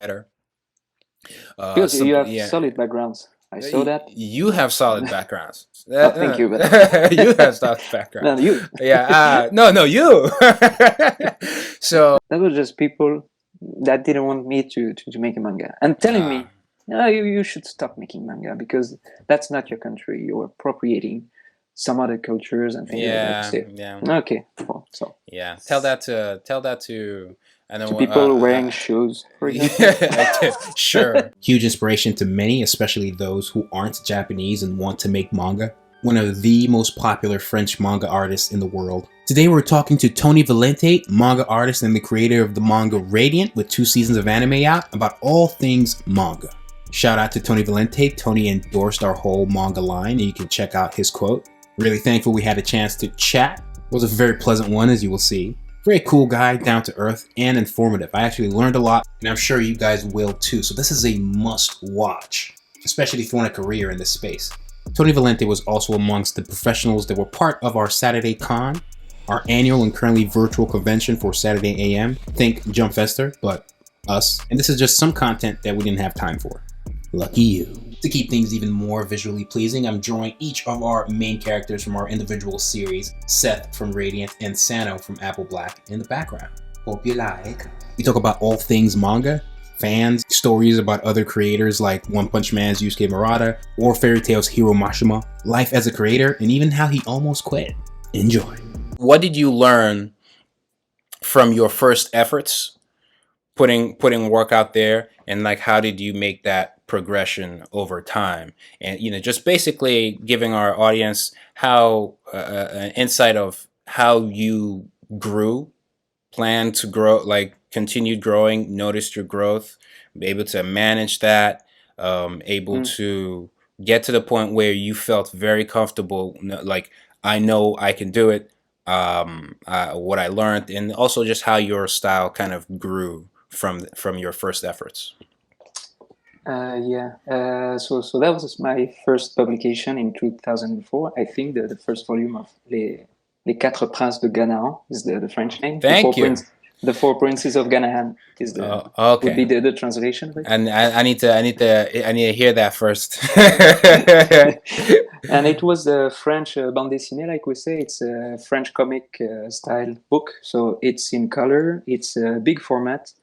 better. Because you have Yeah, solid backgrounds. I saw that. you have solid backgrounds. Oh, thank you, but You have solid background. no, you. Yeah. No, you. So That was just people that didn't want me to make a manga and telling me, no, you should stop making manga because that's not your country. You're appropriating some other cultures and things like that. So, yeah. okay, well, so Yeah, tell that to and to then people wearing shoes, for example. yeah, sure. Huge inspiration to many, especially those who aren't Japanese and want to make manga. One of the most popular French manga artists in the world. Today we're talking to Tony Valente, manga artist and the creator of the manga Radiant with 2 seasons of anime out, about all things manga. Shout out to Tony Valente. Tony endorsed our whole manga line and you can check out his quote. Really thankful we had a chance to chat. It was a very pleasant one, as you will see. Very cool guy, down to earth, and informative. I actually learned a lot, and I'm sure you guys will too. So this is a must watch, especially if you want a career in this space. Tony Valente was also amongst the professionals that were part of our Saturday Con, our annual and currently virtual convention for Saturday AM. Think Jump Fester, but us. And this is just some content that we didn't have time for. Lucky you. To keep things even more visually pleasing, I'm drawing each of our main characters from our individual series, Seth from Radiant and Sano from Apple Black, in the background. Hope you like. We talk about all things manga, fans, stories about other creators like One Punch Man's Yusuke Murata, or Fairy Tail's Hiro Mashima, life as a creator, and even how he almost quit. Enjoy. What did you learn from your first efforts, putting work out there, and like how did you make that progression over time, and just basically giving our audience how an insight of how you grew, plan to grow, like continued growing, noticed your growth, be able to manage that, able to get to the point where you felt very comfortable, like I know I can do it, what I learned, and also just how your style kind of grew from your first efforts. So that was my first publication in 2004. I think the first volume of Les Quatre Princes de Ganahan is the French name. Thank you. The Four Princes of Ganahan is okay. would be the translation of it. And I need to hear that first. And it was a French bande dessinée, like we say. It's a French comic style book. So it's in color. It's a big format.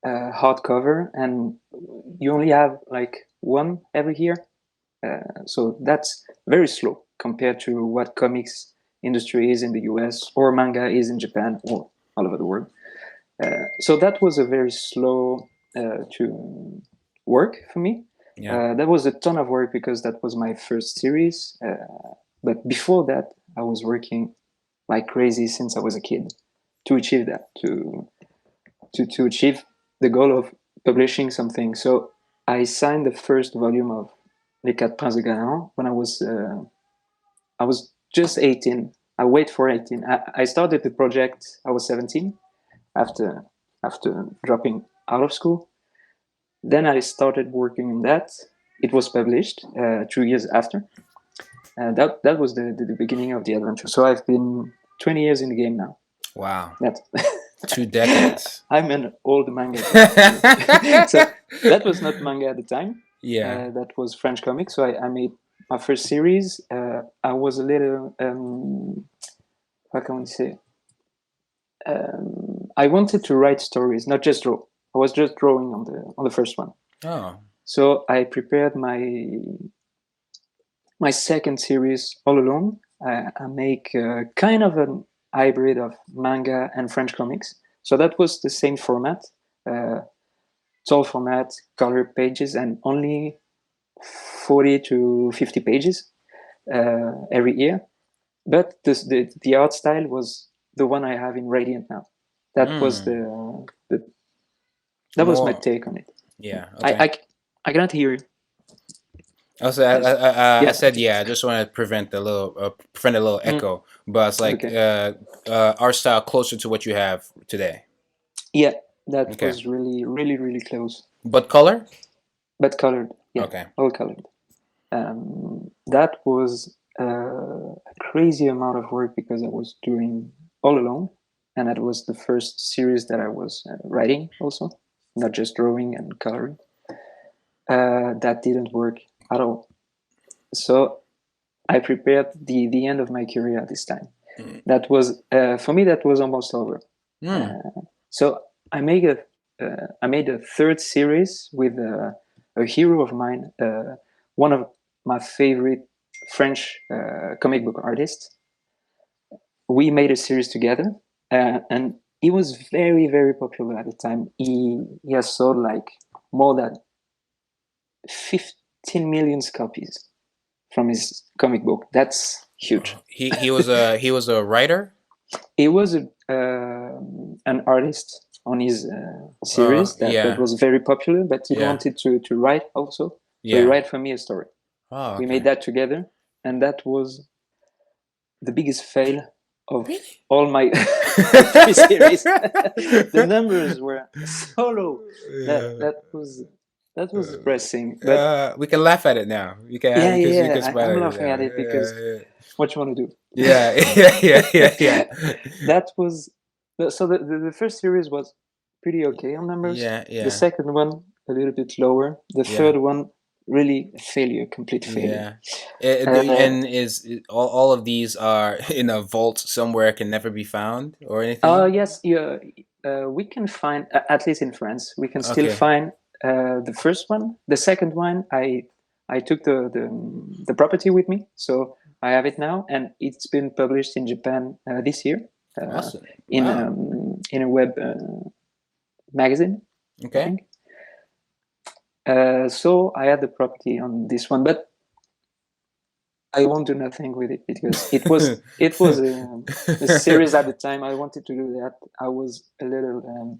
Hardcover, and you only have like one every year, so that's very slow compared to what comics industry is in the US or manga is in Japan or all over the world. So that was a very slow to work for me. That was a ton of work because that was my first series, but before that I was working like crazy since I was a kid to achieve that, to achieve the goal of publishing something. So I signed the first volume of Les Quatre Princes de Ganahan when I was just 18. I wait for 18. I started the project, I was 17, after dropping out of school. Then I started working on that. It was published 2 years after. That was the beginning of the adventure. So I've been 20 years in the game now. Wow. That's 2 decades. I'm an old manga. So that was not manga at the time. Yeah. That was French comics. So I made my first series. I was a little, how can we say? I wanted to write stories, not just draw. I was just drawing on the first one. Oh. So I prepared my second series all alone. I make kind of an hybrid of manga and French comics. So that was the same format, tall format, color pages, and only 40 to 50 pages every year. But the art style was the one I have in Radiant now. That was that was my take on it. Yeah. Okay. I cannot hear you. Also, I said yeah. I just want to prevent a little echo, but it's like art style closer to what you have today. Yeah, that was really close. But color? But colored. Yeah. Okay. All colored. That was a crazy amount of work because I was doing all alone. and that was the first series that I was writing also, not just drawing and coloring. That didn't work at all. So I prepared the end of my career at this time. That was for me, that was almost over. So I made a third series with a hero of mine, one of my favorite French comic book artists. We made a series together, and he was very, very popular at the time. He has sold like more than 15 million copies from his comic book. That's huge. He was a writer. He was an artist on his series that was very popular, but he wanted to write also. So he write for me a story. Oh, okay. We made that together, and that was the biggest fail of all my three series. The numbers were so low. That was depressing. But we can laugh at it now. You can. I'm laughing at it because what you want to do? Yeah. That was so. The first series was pretty okay on numbers. Yeah. The second one a little bit lower. The third one really a failure, complete failure. And is all of these are in a vault somewhere, can never be found or anything? Yes, we can find, at least in France, we can still find the first one. The second one, I took the property with me, so I have it now, and it's been published in Japan this year. Awesome. In a web magazine. Okay. I think. So I had the property on this one, but I won't do nothing with it because it was a series at the time. I wanted to do that. I was a little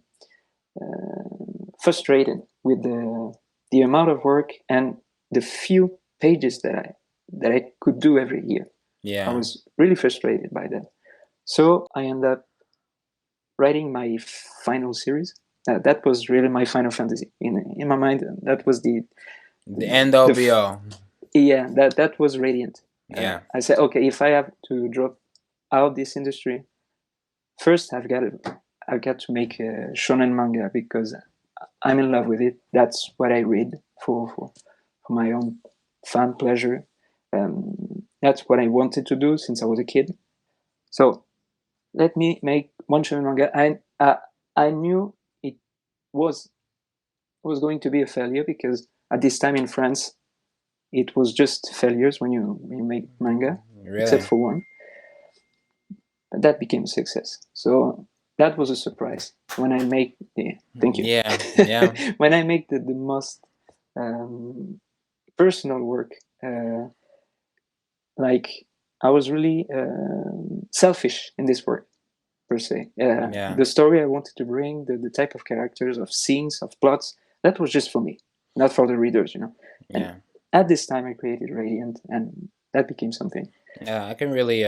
frustrated with the amount of work and the few pages that I could do every year. Yeah, I was really frustrated by that. So I ended up writing my final series. That was really my Final Fantasy in my mind. That was the end all be all. Yeah, that was Radiant. Yeah, I said, okay, if I have to drop out this industry, first I've got to make a shonen manga because I'm in love with it. That's what I read for my own fan pleasure. That's what I wanted to do since I was a kid. So let me make one shonen manga. I knew it was going to be a failure because at this time in France, it was just failures when you make manga, really? Except for one. But that became a success. So that was a surprise when I make. Thank you. Yeah. When I make the most personal work, like I was really selfish in this work per se. The story I wanted to bring, the type of characters, of scenes, of plots, that was just for me, not for the readers, And at this time, I created Radiant, and that became something. I can really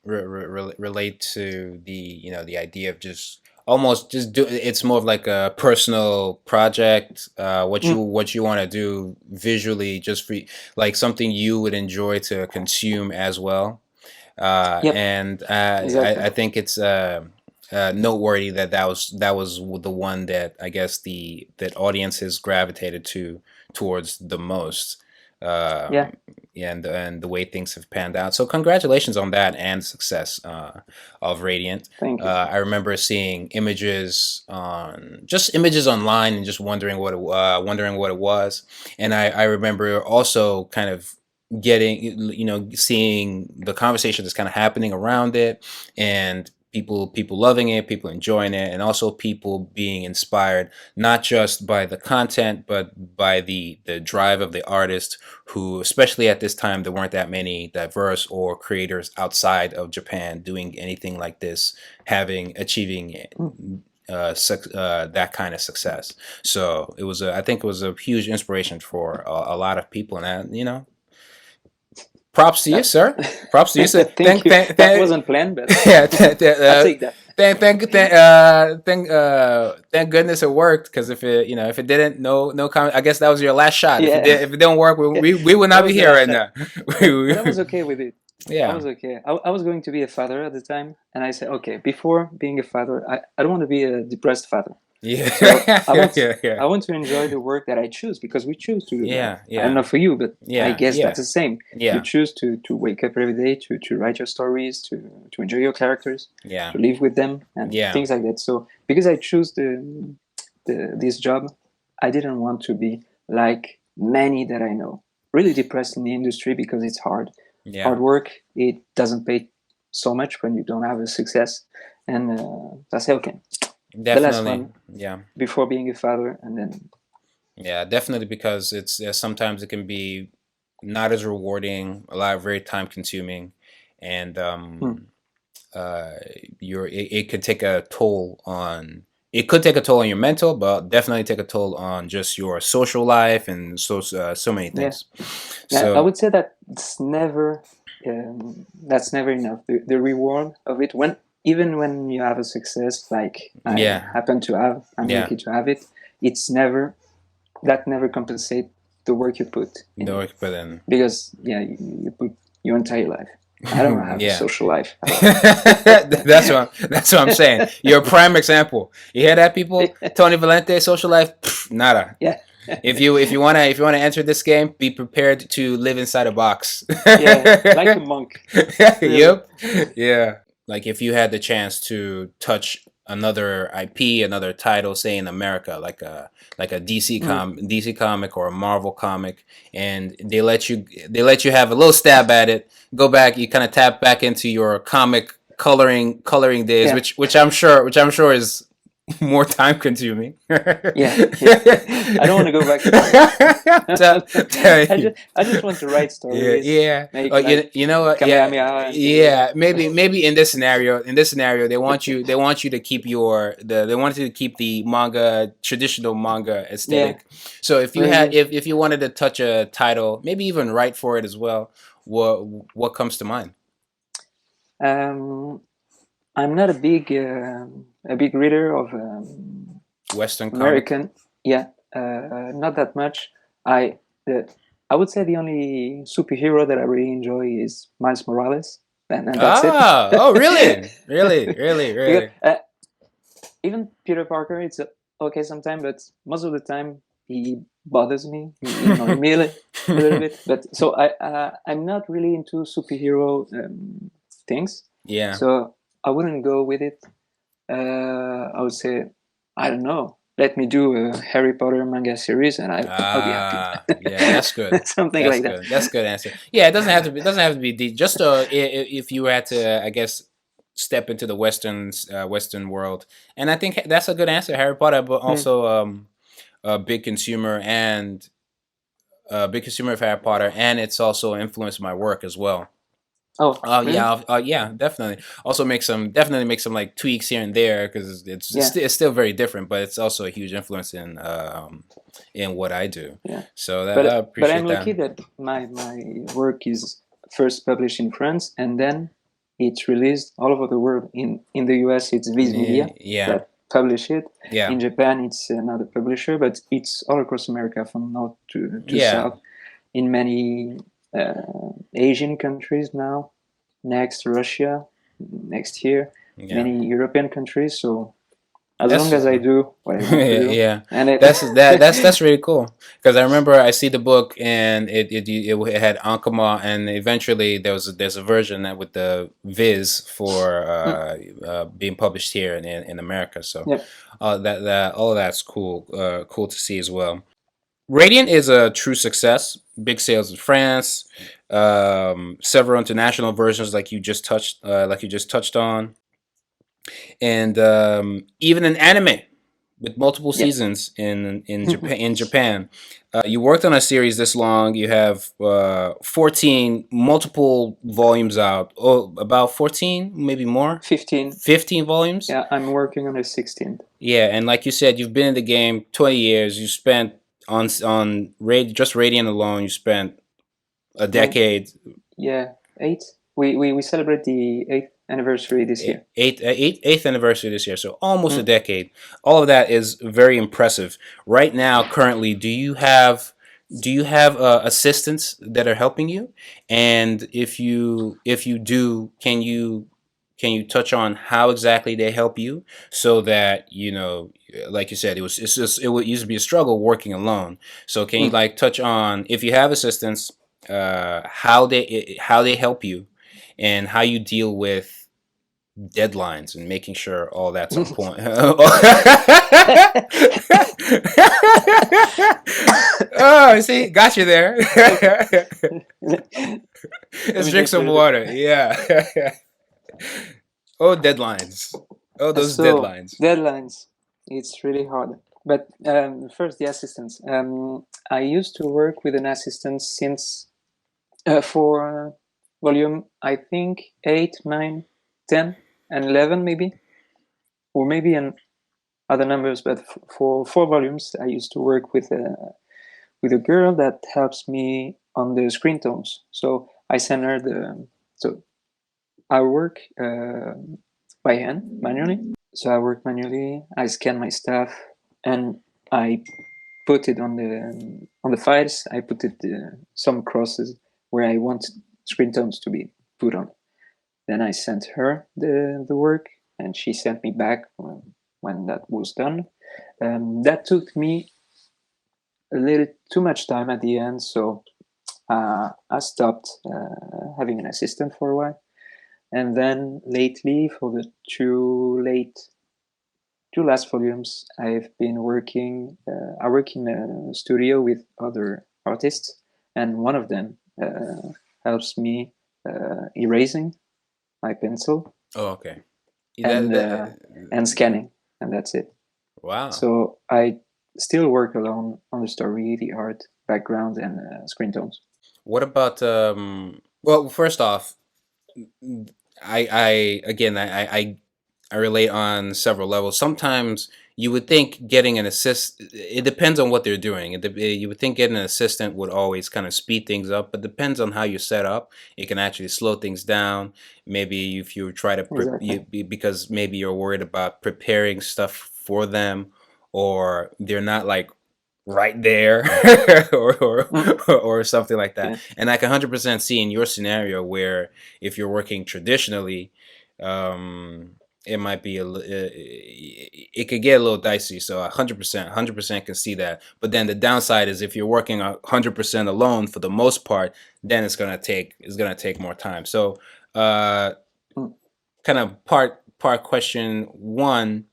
relate to the idea of just almost just do. It's more of like a personal project. What you want to do visually, just for like something you would enjoy to consume as well. And exactly. I think it's noteworthy that was the one that I guess that audiences gravitated towards the most. And the way things have panned out. So congratulations on that and success of Radiant. Thank you. I remember seeing images online and just wondering what it was. And I remember also kind of getting seeing the conversation that's kind of happening around it, and people loving it, people enjoying it, and also people being inspired not just by the content but by the drive of the artist, who, especially at this time, there weren't that many diverse or creators outside of Japan doing anything like this, achieving that kind of success. So I think it was a huge inspiration for a lot of people, and props to you, sir. Props to you, sir. Thank you. That wasn't planned, but yeah, I'll take that. Thank goodness it worked, because if it didn't, no comment. I guess that was your last shot. Yeah. If it didn't work, we would not be here right now. But I was okay with it. I was okay. I was going to be a father at the time, and I said, okay, before being a father, I don't want to be a depressed father. Yeah. So Yeah. I want to enjoy the work that I choose, because we choose to do that. Yeah. I don't know for you, but I Yeah. guess Yeah. that's the same. Yeah. You choose to wake up every day, to write your stories, to enjoy your characters, Yeah. to live with them, and Yeah. things like that. So because I choose this job, I didn't want to be like many that I know, really depressed in the industry, because it's hard. Yeah. Hard work. It doesn't pay so much when you don't have a success. And I say, okay, the last Definitely. one Yeah. before being a father, and then Yeah, definitely, because it's sometimes it can be not as rewarding, a lot very time consuming, and uh it could take a toll on, it could take a toll on your mental, but definitely take a toll on just your social life and so many yeah, things. yeah. I So would say that that's never enough. The reward of it, when even when you have a success like I yeah, happen to have, I'm yeah, lucky to have it. It's never that never compensate the work you put in the it, work put in. because you put your entire life. I don't have a Yeah. social life at all. That's what I'm saying. You're a prime example. You hear that, people? Tony Valente, social life, pff, nada. Yeah. If you wanna enter this game, be prepared to live inside a box. Yeah, like a monk, really. Yep. Yeah. Like if you had the chance to touch another IP, another title, say in America, like a DC comic or a Marvel comic, and they let you have a little stab at it. Go back, you kind of tap back into your comic coloring days, Yeah, which I'm sure is more time consuming. yeah, yeah. I don't want to go back to that. Tell you. I just want to write Yeah, stories, yeah. make Oh, you know what? Yeah, Kamehameha and things like yeah. that. Maybe in this scenario, they want you to keep they want you to keep the manga, traditional manga Yeah, aesthetic. So if you had really. if you wanted to touch a title, maybe even write for it as well, what comes to mind? Um, I'm not a big reader of Western comic. American. Yeah, not that much. I the I would say the only superhero that I really enjoy is Miles Morales, and that's it. Oh, really, really, really, Because really. even Peter Parker, it's okay sometimes, but most of the time he bothers me. He annoys me a little bit. But so I'm not really into superhero things. Yeah. So I wouldn't go with it. I would say, I don't know. Let me do a Harry Potter manga series, and I'll be happy. Yeah, that's good. Something That's like that. good. That's a good answer. Yeah, it doesn't have to be deep. Just if you had to, I guess, step into the Western world, and I think that's a good answer, Harry Potter, but Hmm. also a big consumer and a big consumer of Harry Potter, and it's also influenced my work as well. Oh, Oh really? yeah, yeah, definitely. Also definitely make some like tweaks here and there because Yeah, it's still very different, but it's also a huge influence in what I do. yeah. So I But I'm appreciate that. lucky that my work is first published in France, and then it's released all over the world. In the US, it's Viz Yeah, Media yeah, that publish it. yeah, In Japan, it's another publisher, but it's all across America from north to yeah. south. In many Asian countries now, next Russia, next here, Yeah. many European countries. So as long That's as I do what I want to do, yeah. and it That's really cool because I remember I see the book and it had Ankama and eventually there's a version that with the Viz for being published here in America. So yeah. that all of that's cool to see as well. Radiant is a true success. Big sales in France, several international versions like you just touched on, and even an anime with multiple Yeah. seasons in Japan. In Japan, you worked on a series this long. You have 14 multiple volumes out. Oh, about 14, maybe more. 15. 15 volumes. Yeah, I'm working on the 16th. Yeah, and like you said, you've been in the game 20 years. You spent just Radiant alone. You spent a No, decade. yeah, 8. We celebrate the 8th anniversary this year. Eighth anniversary this year, so almost a Mm. decade. All of that is very impressive. Right now, currently, do you have do you have assistants that are helping you? And if you do, can you touch on how exactly they help you, so that like you said, it used to be a struggle working alone. So can you Mm. like touch on, if you have assistants, how they help you, and how you deal with deadlines and making sure all that's on point. Oh, see, got you there. Let Let's me drink take some a water. Yeah. Oh, deadlines. Oh, those so deadlines. deadlines. It's really hard. But first, the assistants. I used to work with an assistant since for volume, I think 8, 9, 10, and 11 maybe, or maybe in other numbers. But for 4 volumes, I used to work with a girl that helps me on the screen tones. So I send her the so I work by hand manually. So I work manually. I scan my stuff and I put it on the files. I put it some crosses where I want screen tones to be put on. Then I sent her the work, and she sent me back when that was done. That took me a little too much time at the end, so I stopped having an assistant for a while. And then lately, for the two last volumes, I've been working. I work in a studio with other artists, and one of them helps me erasing my pencil Oh, okay. and That, uh, and scanning, and that's it. wow. So I still work alone on the story, the art, background, and screen tones. What about well, first off, I again, I relate on several levels. Sometimes you would think getting an assist. It depends on what they're doing. You would think getting an assistant would always kind of speed things up, but depends on how you're set up. It can actually slow things down. Maybe if you try to Exactly. because maybe you're worried about preparing stuff for them, or they're not like right there, Mm, or something like that. yeah. And I can 100% see in your scenario where if you're working traditionally, it might be it could get a little dicey. So 100% can see that. But then the downside is if you're working 100% alone for the most part, then it's gonna take more time. So Mm. kind of part question one: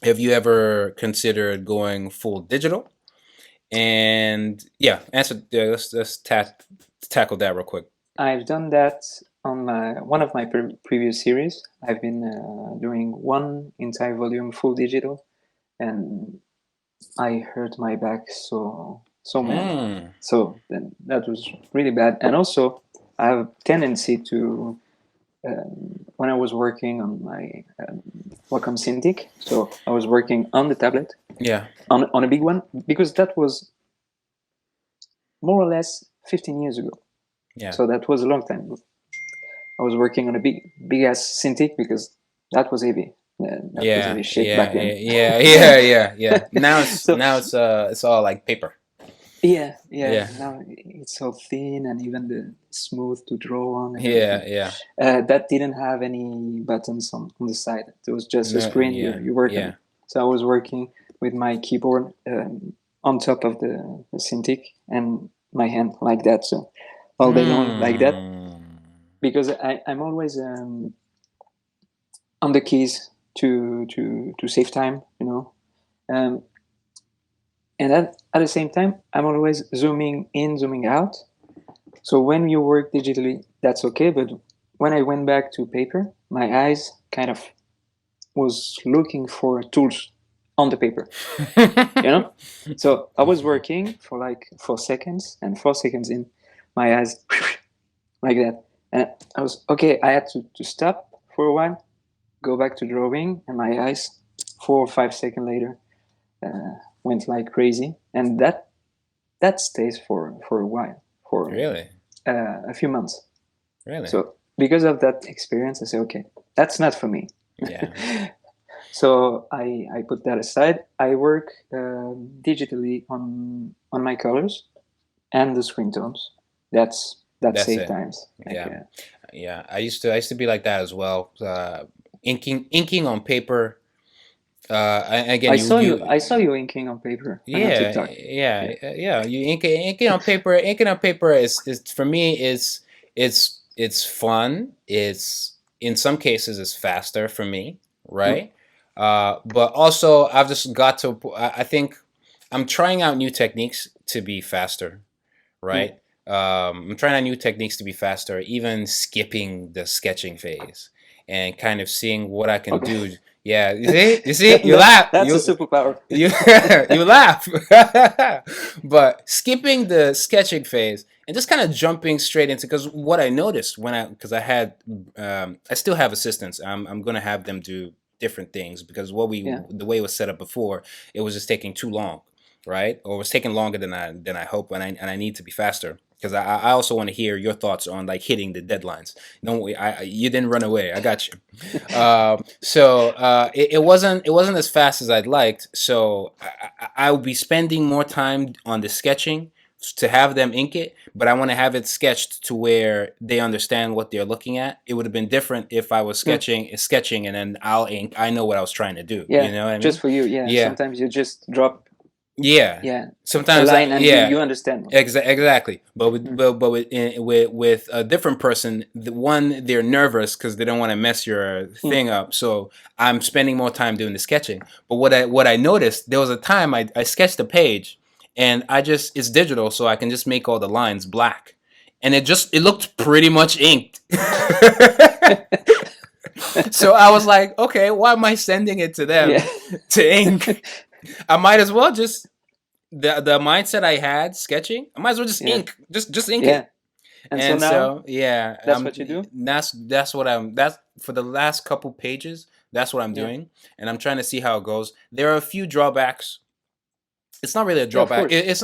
have you ever considered going full digital? And yeah, let's tackle that real quick. I've done that on one of my previous series. I've been doing one entire volume full digital, and I hurt my back so mad. Hmm. So then that was really bad. And also, I have a tendency to when I was working on my Wacom Cintiq, so I was working on the tablet Yeah. on a big one because that was more or less 15 years ago. Yeah. So that was a long time ago. I was working on a big ass Cintiq because that was heavy. That was Yeah. heavy shit Yeah. back then. Yeah. Now it's So it's all like paper. yeah. Yeah. Now it's so thin and even the smooth to draw on and Yeah. everything. Yeah. That didn't have any buttons on the side. It was just a No. screen. Yeah. You work on Yeah. it. So I was working with my keyboard on top of the Cintiq and my hand like that. So all day long like that Hmm. because I'm always on the keys to save time, you know. Um, and at the same time, I'm always zooming in, zooming out. So when you work digitally, that's okay. But when I went back to paper, my eyes kind of was looking for tools on the paper, you know. So I was working for like 4 seconds, and 4 seconds in, my eyes like that, and I was okay. I had to stop for a while, go back to drawing, and my eyes 4 or 5 seconds later went like crazy, and that stays for a while, for Really. a few months. Really. So because of that experience, I say, okay, that's not for me. Yeah. So I put that aside. I work digitally on my colors. and the screen tones. That's That's 8 it. times. Like, Yeah. Yeah. I used to be like that as well. Inking on paper. Again, I saw you inking on paper on yeah, TikTok. yeah, Yeah. yeah. You ink it on paper. Inking on paper is for me is it's fun. It's in some cases it's faster for me, Mm, right? But also I've just got to. I think I'm trying out new techniques to be faster, yeah. right? I'm trying out new techniques to be faster, even skipping the sketching phase and kind of seeing what I can Okay. do. Yeah, you see, you laugh, That's a superpower. you you laugh, but skipping the sketching phase and just kind of jumping straight into because what I noticed when because I had I still have assistants. I'm gonna have them do different things because Yeah. the way it was set up before, it was just taking too long, right? Or it was taking longer than I hope, and I need to be faster because I also want to hear your thoughts on like hitting the deadlines. No, you didn't run away. I got you. It wasn't as fast as I'd liked. So I would be spending more time on the sketching to have them ink it, but I want to have it sketched to where they understand what they're looking at. It would have been different if I was Mm, sketching and then I'll ink. I know what I was trying to do. You yeah. know what I Just mean? for you. Yeah. Yeah, Sometimes you just drop, yeah. yeah, a Sometimes, line and yeah. you understand. Exactly, but Mm, with a different person, they're nervous because they don't want to mess your mm, thing up. So I'm spending more time doing the sketching. But what I noticed, there was a time I sketched a page, and it's digital, so I can just make all the lines black, and it looked pretty much inked. So I was like, okay, why am I sending it to them yeah. to ink? I might as well just the mindset I had sketching, I might as well just Yeah. just ink Yeah. it. And so And now so yeah, that's what you do. that's for the last couple pages. That's what I'm Yeah. doing, and I'm trying to see how it goes. There are a few drawbacks. It's not really a Yeah. Of drawback. course.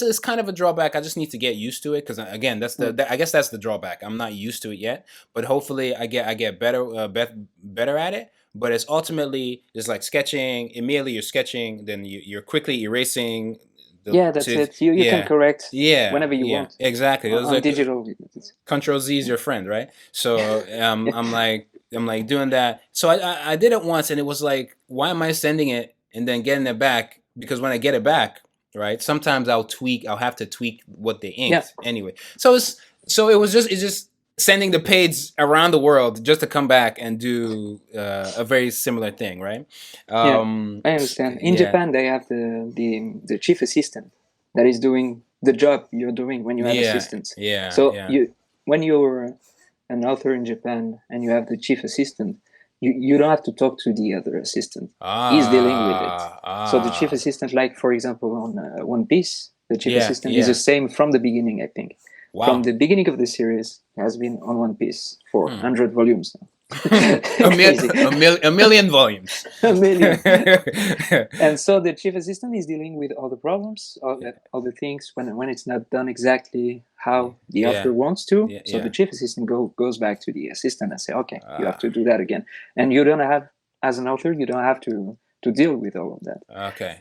It's kind of a drawback. I just need to get used to it because again, Mm, I guess that's the drawback. I'm not used to it yet, but hopefully I get better better at it. But it's ultimately just like sketching. Immediately you're sketching, then you're quickly erasing the yeah. That's to it. You can yeah correct yeah whenever you yeah want exactly. It was on like digital. Control Z is your friend, right? So I'm like doing that. So I did it once, and it was like, why am I sending it and then getting it back? Because when I get it back, right, sometimes I'll have to tweak what they Yeah. inked anyway. So it's just sending the page around the world just to come back and do a very similar thing, right? Yeah. I understand. In Yeah, Japan, they have the chief assistant that is doing the job you're doing when you have yeah, assistants. yeah, So yeah. you when you're an author in Japan and you have the chief assistant, you don't have to talk to the other assistant. He's dealing with it. So the chief Ah. assistant, like for example on One Piece, the chief Yeah, assistant is the yeah. same from the beginning. I think from Wow. the beginning of the series has been on One Piece for Hmm. 100 volumes now. Crazy. A million volumes. A million. And so the chief assistant is dealing with all the problems, all the things when it's not done exactly how the Yeah, author wants to. yeah, So the yeah. chief assistant goes back to the assistant and say, okay, you have Ah, to do that again. And you don't have, as an author, you don't have to deal with all of that. okay.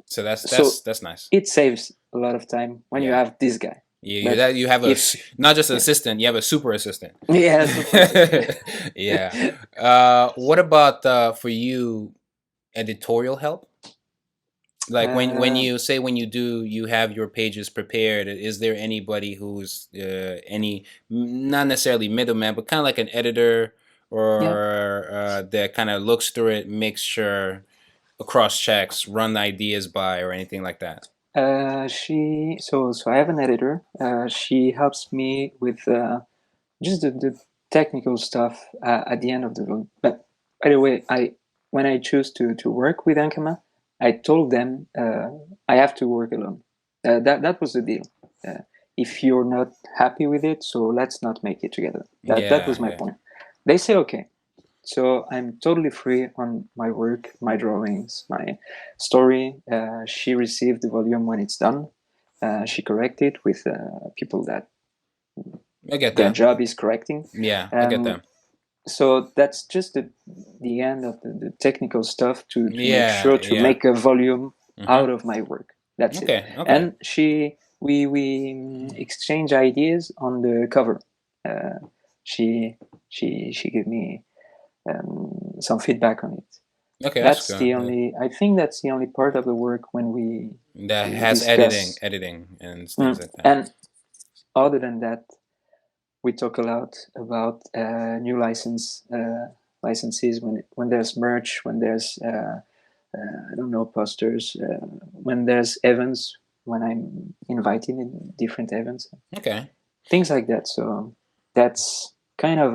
So that's So that's nice. it saves a lot of time when you Yeah. have this guy. But You have if not just an yeah, assistant, you have a super assistant. yeah, super assistant. Yeah. What about for you editorial help? Like when uh, you say when you do you have your pages prepared, is there anybody who's any not necessarily middleman, but kind of like an editor yeah. or that kind of looks through it, makes sure cross checks, run ideas by, or anything like that? So I have an editor. She helps me with just the technical stuff at the end of the volume. But by the way, I when I choose to work with Ankama, I told them I have to work alone. That was the deal. If you're not happy with it, so let's not make it together. That Yeah, was my yeah. point. They say okay. So I'm totally free on my work, my drawings, my story. She received the volume when it's done. She corrected with people that I get their that. job is correcting. Yeah, I get Um, that. so that's just the end of the technical stuff to make Yeah, sure to yeah. make a volume Hmm. out of my work. That's it. Okay, okay. And she we exchange ideas on the cover. She gave me some feedback on it. Okay, that's That's the good. only. I think that's the only part of the work when we That has discuss. editing, and things like that. And other than that, we talk a lot about new licenses when there's merch, when there's I don't know, posters, when there's events, when I'm invited in different events, Okay. things like that. So that's kind of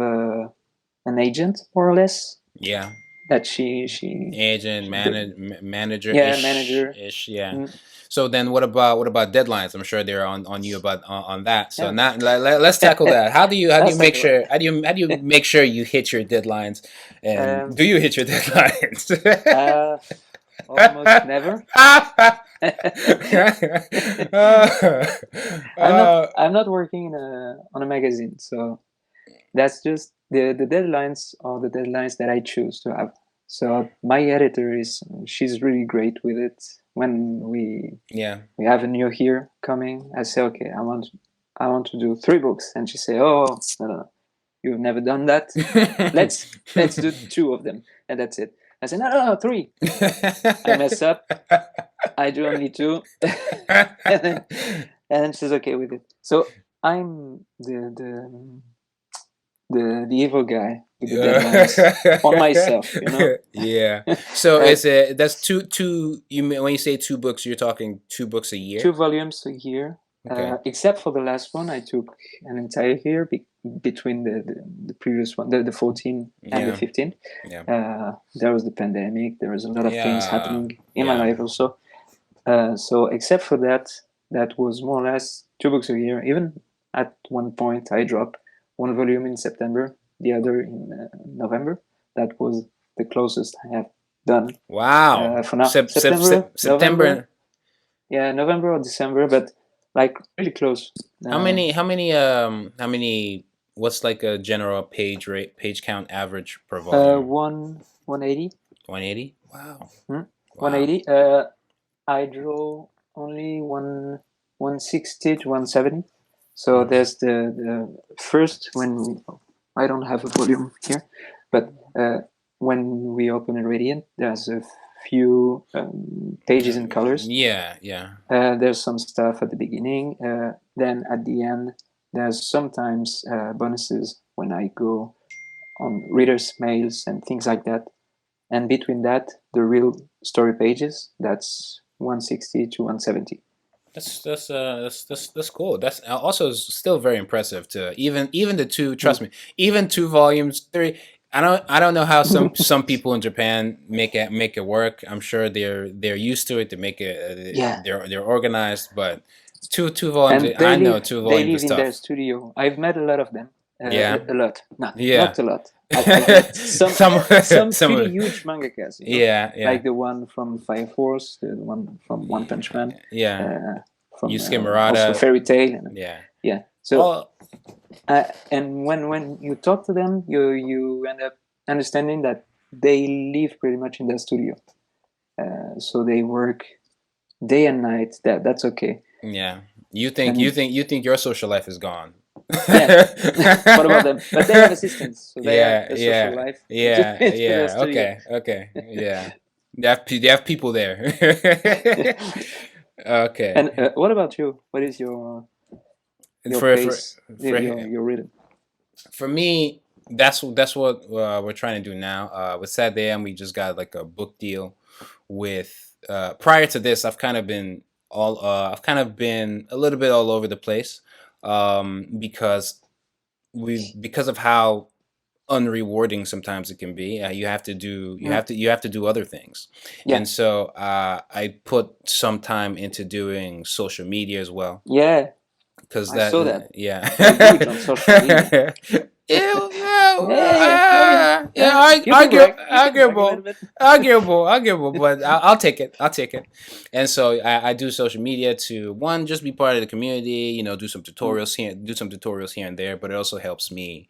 an agent, more or less. Yeah. That she Agent, manager, yeah, manager. ish, yeah. So then, what about deadlines? I'm sure they're on you about on that. So now let's tackle that. How do you make sure how do you make sure you hit your deadlines, and do you hit your deadlines? Almost never. I'm not working on a magazine, so that's just the deadlines are the deadlines that I choose to have. So my editor she's really great with it. When we have a new year coming, I say, okay, I want to do 3 books, and she say, oh, no, you've never done that. let's do 2 of them, and that's it. I say, no, 3. I mess up. I do only 2, and then she's okay with it. So I'm the evil guy with the deadlines on myself, you know. Yeah. So that's two. When you say 2 books, you're talking 2 books a year. 2 volumes a year. Okay. Except for the last one, I took an entire year between the previous one, the 14 and the 15. Yeah. There was the pandemic. There was a lot of things happening in my life also. So except for that, that was more or less 2 books a year. Even at one point, I dropped 1 volume in September, the other in November. That was the closest I have done. Wow. For now, September. November, yeah, November or December, but like really close. How many? What's like a general page count average per volume? 180. 180. Wow. 180. I draw only 160 to 170. So there's the first I don't have a volume here, but when we open a Radiant, there's a few pages in colors. Yeah. There's some stuff at the beginning. Then at the end, there's sometimes bonuses when I go on readers' mails and things like that. And between that, the real story pages, that's 160 to 170. That's cool. That's also still very impressive to even the 2. Trust me, even 2 volumes, 3. I don't know how some people in Japan make it work. I'm sure they're used to it. To make it, they're organized. But two volumes. I know 2 volumes. They live is in tough. their studio. I've met a lot of them. A lot. Not a lot. I've met some pretty huge mangakas. You know? Yeah. Like the one from Fire Force, the one from One Punch Man. From Yusuke Murata. Also Fairy Tail. Yeah. So, and when you talk to them, you end up understanding that they live pretty much in their studio. So they work day and night. That's okay. Yeah. You think your social life is gone. Yeah. What about them? But they have assistants, so they have a social life. Yeah. Okay. Yeah. They have people there. Okay. And what about you? What is your pace, your rhythm? For me, that's what we're trying to do now. With Sad Day, we just got like a book deal with. Prior to this, I've kind of been a little bit all over the place, because of how unrewarding sometimes it can be. You have to do other things. And so I put some time into doing social media as well. Because I saw that. Yeah. Huge on social media. Arguable, but I'll take it. And so I do social media to just be part of the community, do some tutorials here and there, but it also helps me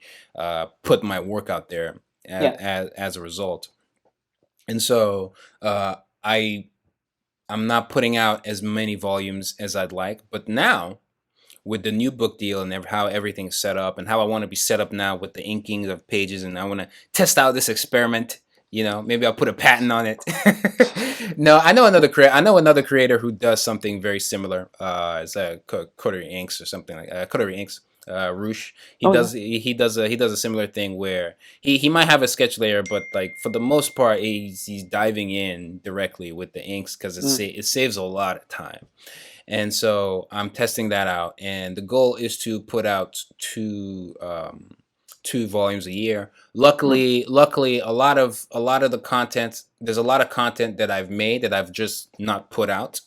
put my work out there as a result. And so I I'm not putting out as many volumes as I'd like. But now, with the new book deal and how everything's set up and how I want to be set up now with the inking of pages, and I want to test out this experiment. You know, maybe I'll put a patent on it. No, I know another creator who does something very similar. It's a Coterie Inks or something like Coterie Inks. Roosh. Oh yeah. He does a similar thing where he might have a sketch layer, but like for the most part, he's diving in directly with the inks because it saves a lot of time. And so I'm testing that out, and the goal is to put out two volumes a year. Luckily, a lot of the content, there's a lot of content that I've made that I've just not put out.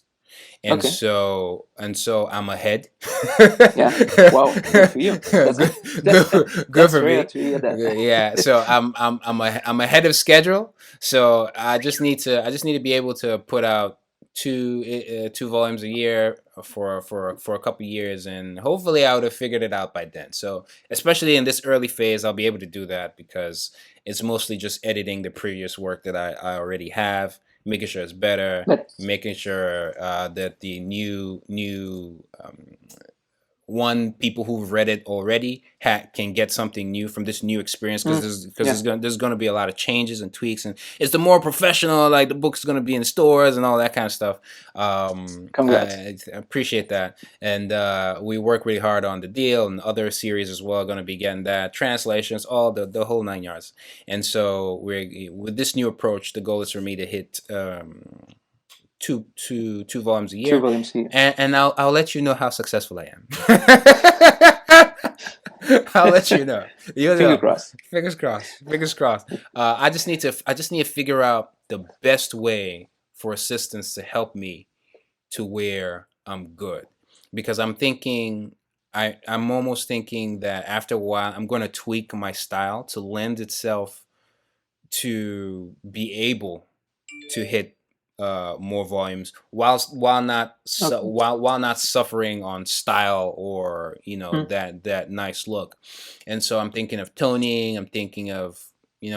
And Okay. so I'm ahead. Yeah. Wow. Good for you. Good for rare me. to hear that. Yeah. So I'm ahead of schedule. So I just need to be able to put out two volumes a year for a couple years, and hopefully I would have figured it out by then. So especially in this early phase, I'll be able to do that because it's mostly just editing the previous work that I already have, making sure it's better, That's making sure that the new people who've read it already can get something new from this new experience, because there's going to be a lot of changes and tweaks, and it's the more professional, like the book's going to be in stores and all that kind of stuff. Congrats. I appreciate that, and we work really hard on the deal, and other series as well are going to be getting that, translations, all the whole 9 yards. And so with this new approach, the goal is for me to hit two volumes a 2 year, volumes here. and I'll let you know how successful I am. I'll let you know. Finger crossed. Fingers crossed. Fingers crossed. I just need to figure out the best way for assistants to help me to where I'm good, because I'm almost thinking that after a while I'm going to tweak my style to lend itself to be able to hit more volumes while not while not suffering on style or that nice look. And so I'm thinking of toning. I'm thinking of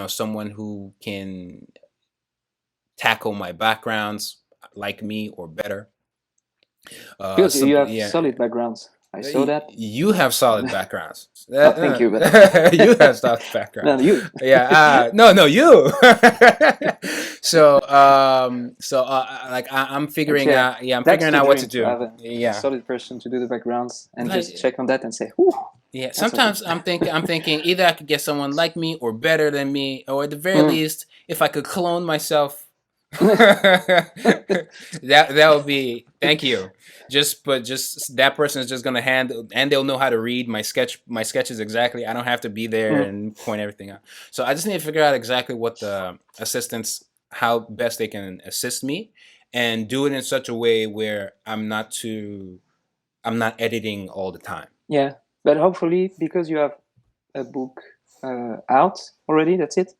someone who can tackle my backgrounds like me or better. Because you have solid backgrounds. I saw that. You have solid backgrounds. Oh, thank you, but You have solid backgrounds. no, you. Yeah. No, you. So, like I'm figuring out. Yeah, I'm figuring out what to do. To have a solid person to do the backgrounds and just check on that and say, "Whoo." Yeah. Sometimes okay. I'm thinking either I could get someone like me or better than me, or at the very least, if I could clone myself. that would be, thank you. Just that person is just gonna handle, and they'll know how to read my sketches exactly. I don't have to be there and point everything out. So I just need to figure out exactly what the assistants, how best they can assist me, and do it in such a way where I'm not editing all the time. Yeah, but hopefully, because you have a book out already, that's it.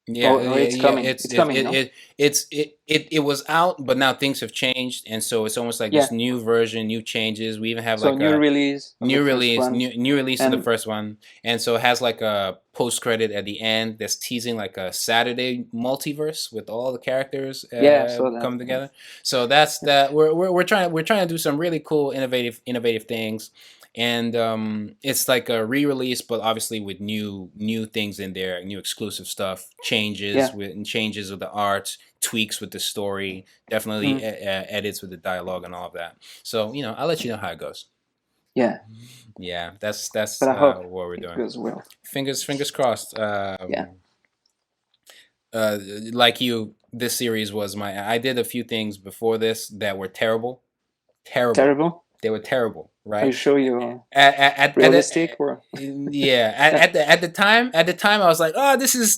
Yeah, it's coming. It's coming. It was out, but now things have changed, and so it's almost like this new version, new changes. We even have like new a release of the first one, and so it has like a post credit at the end that's teasing like a Saturday multiverse with all the characters come together. So that's that. We're trying to do some really cool, innovative things. And it's like a re-release, but obviously with new things in there, new exclusive stuff, changes with the art, tweaks with the story, definitely edits with the dialogue and all of that. So I'll let you know how it goes. Yeah, that's what we're doing. Goes well. Fingers crossed. Like you, this series was I did a few things before this that were terrible. They were terrible, right? Are you sure you're realistic or? Yeah. At the time, I was like, oh, this is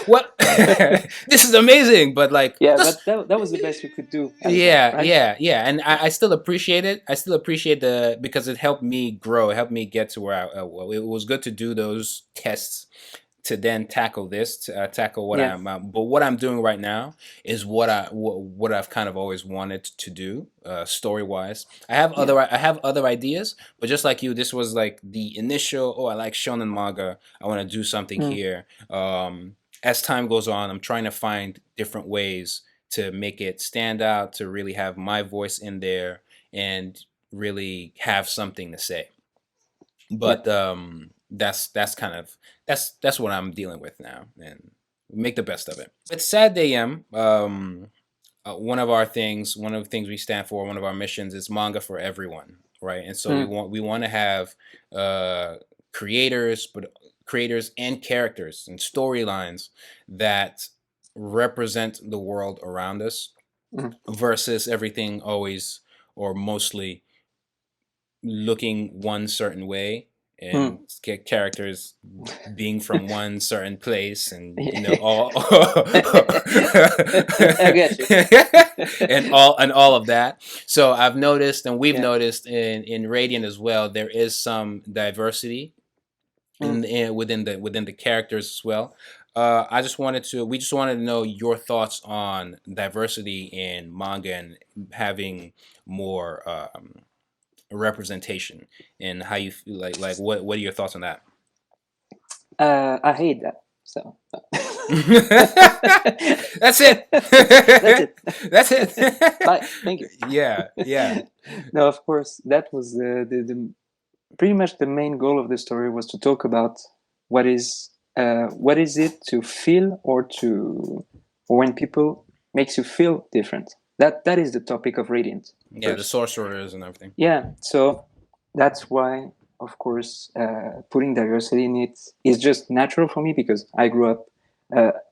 what this is amazing. But like, but that was the best you could do. Yeah, right? yeah. And I still appreciate it. I still appreciate because it helped me grow. It helped me get to where it was good to do those tests, to then tackle what but what I'm doing right now is what I've kind of always wanted to do, story wise. I have other ideas, but just like you, this was like the initial, I like shonen manga, I want to do something here. As time goes on, I'm trying to find different ways to make it stand out, to really have my voice in there and really have something to say. But that's kind of that's what I'm dealing with now, and make the best of it. It's sad AM. One of the things we stand for, one of our missions is manga for everyone, right? And so we want to have creators, but creators and characters and storylines that represent the world around us versus everything always or mostly looking one certain way and characters being from one certain place, and all I get you. and all of that. So I've noticed, and we've noticed in Radiant as well, there is some diversity within the characters as well. We just wanted to know your thoughts on diversity in manga and having more representation, and how you feel like what are your thoughts on that? I hate that. So that's it. That's it. That's it. Bye. Thank you. Yeah. No, of course, that was the pretty much the main goal of the story, was to talk about what is it to feel, or when people makes you feel different. That is the topic of Radiant. Yeah, first. The sorcerers and everything. Yeah, so that's why, of course, putting diversity in it is just natural for me, because I grew up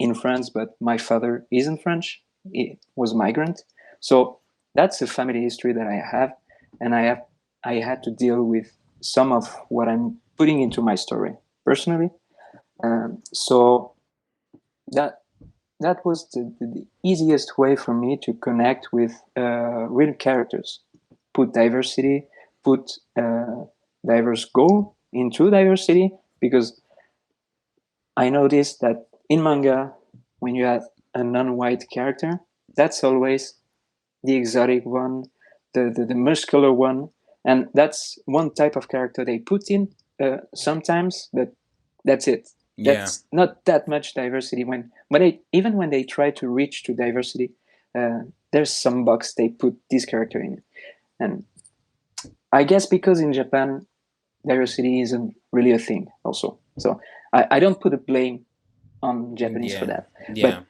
in France, but my father isn't French. He was migrant. So that's a family history that I have, and I had to deal with some of what I'm putting into my story personally. So that was the easiest way for me to connect with real characters. Put diversity, put diverse goal into diversity, because I noticed that in manga, when you have a non-white character, that's always the exotic one, the muscular one, and that's one type of character they put in sometimes, but that's it. That's not that much diversity. When they try to reach to diversity, there's some box they put this character in. And I guess because in Japan, diversity isn't really a thing also. So I don't put a blame on Japanese for that. But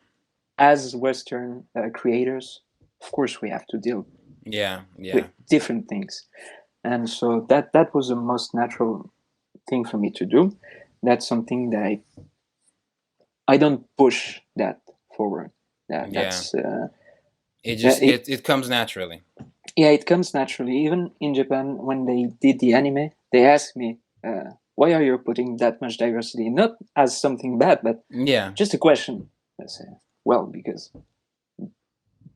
as Western creators, of course, we have to deal with different things. And so that was the most natural thing for me to do. That's something that I don't push that forward. That's it comes naturally. Yeah, it comes naturally. Even in Japan, when they did the anime, they asked me, why are you putting that much diversity? Not as something bad, but just a question. I say, well, because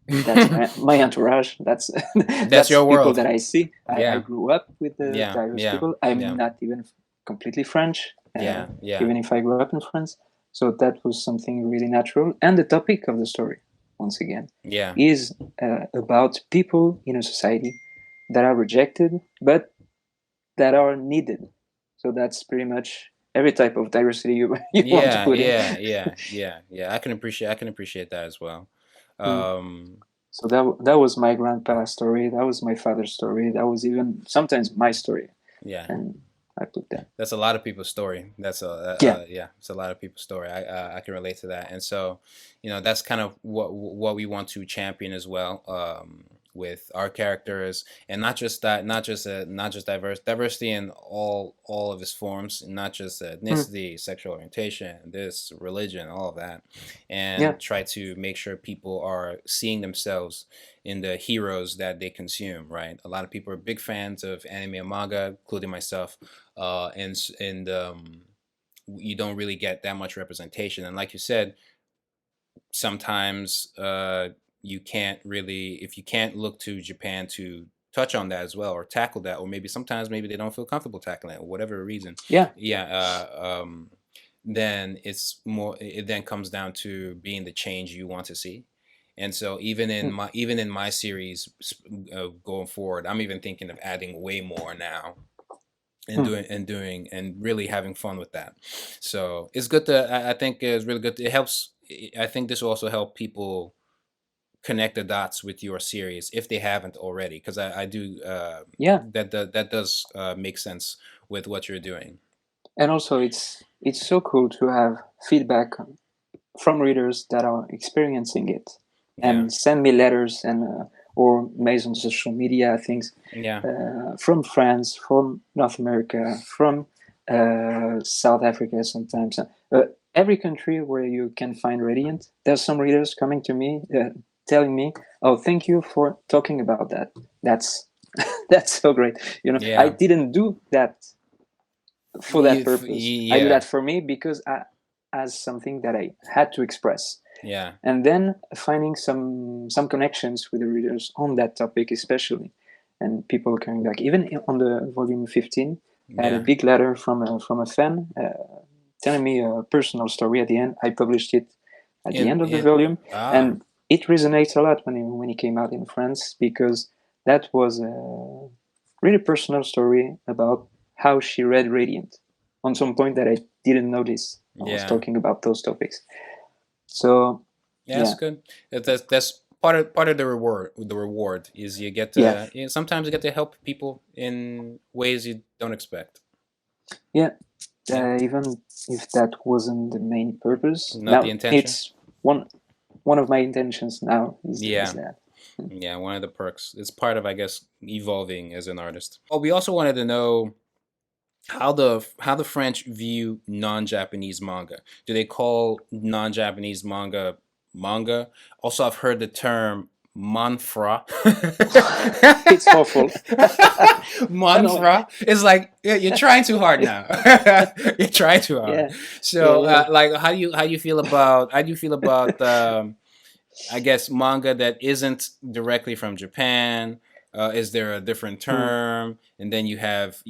that's my entourage. That's your people world that I see. I grew up with the diverse people. I'm not even completely French. Even if I grew up in France. So that was something really natural. And the topic of the story, once again, is about people in a society that are rejected, but that are needed. So that's pretty much every type of diversity you want to put in. Yeah. I can appreciate that as well. So that was my grandpa's story. That was my father's story. That was even sometimes my story. And I put that. That's a lot of people's story. That's it's a lot of people's story. I can relate to that, and so that's kind of what we want to champion as well, with our characters, and not just diversity in all of its forms, not just ethnicity, sexual orientation, this religion, all of that, and try to make sure people are seeing themselves in the heroes that they consume. Right, a lot of people are big fans of anime and manga, including myself. And you don't really get that much representation, and like you said, sometimes you can't really, if you can't look to Japan to touch on that as well, or tackle that, or maybe sometimes they don't feel comfortable tackling it, or whatever reason. Then it then comes down to being the change you want to see. And so even in my series going forward, I'm even thinking of adding way more now, and doing and really having fun with that. So it's good I think it's really good. It helps. I think this will also help people connect the dots with your series if they haven't already, because I do Yeah, that does make sense with what you're doing. and also it's so cool to have feedback from readers that are experiencing it, Yeah. and send me letters and or mails on social media things Yeah. from France, from North America, from South Africa sometimes. Every country where you can find Radiant, there's some readers coming to me telling me, "Oh, thank you for talking about that. That's that's so great." You know, I Yeah. didn't do that for that purpose. I do Yeah. that for me because as something that I had to express. Yeah. And then finding some connections with the readers on that topic, especially, and people coming back. Even on the volume 15, I had a Yeah. big letter from a fan telling me a personal story at the end. I published it at the end of the volume, and it resonates a lot when it came out in France, because that was a really personal story about how she read Radiant on some point that I didn't notice. I was talking about those topics. So yeah, that's good. That's part of the reward. The reward is you get yeah, to sometimes you get to help people in ways you don't expect. yeah. Yeah, Even if that wasn't the main purpose, not the now intention. it's one of my intentions now is Yeah. that. Yeah, one of the perks. It's part of, I guess, evolving as an artist. Oh, we also wanted to know how the French view non-Japanese manga. Do they call non-Japanese manga manga? Also, I've heard the term Manfra. It's awful. Manfra is like, yeah, you're trying too hard now. You're trying too hard. Yeah, So, yeah, yeah. like, how do you feel about I guess manga that isn't directly from Japan? Is there a different term? And then you have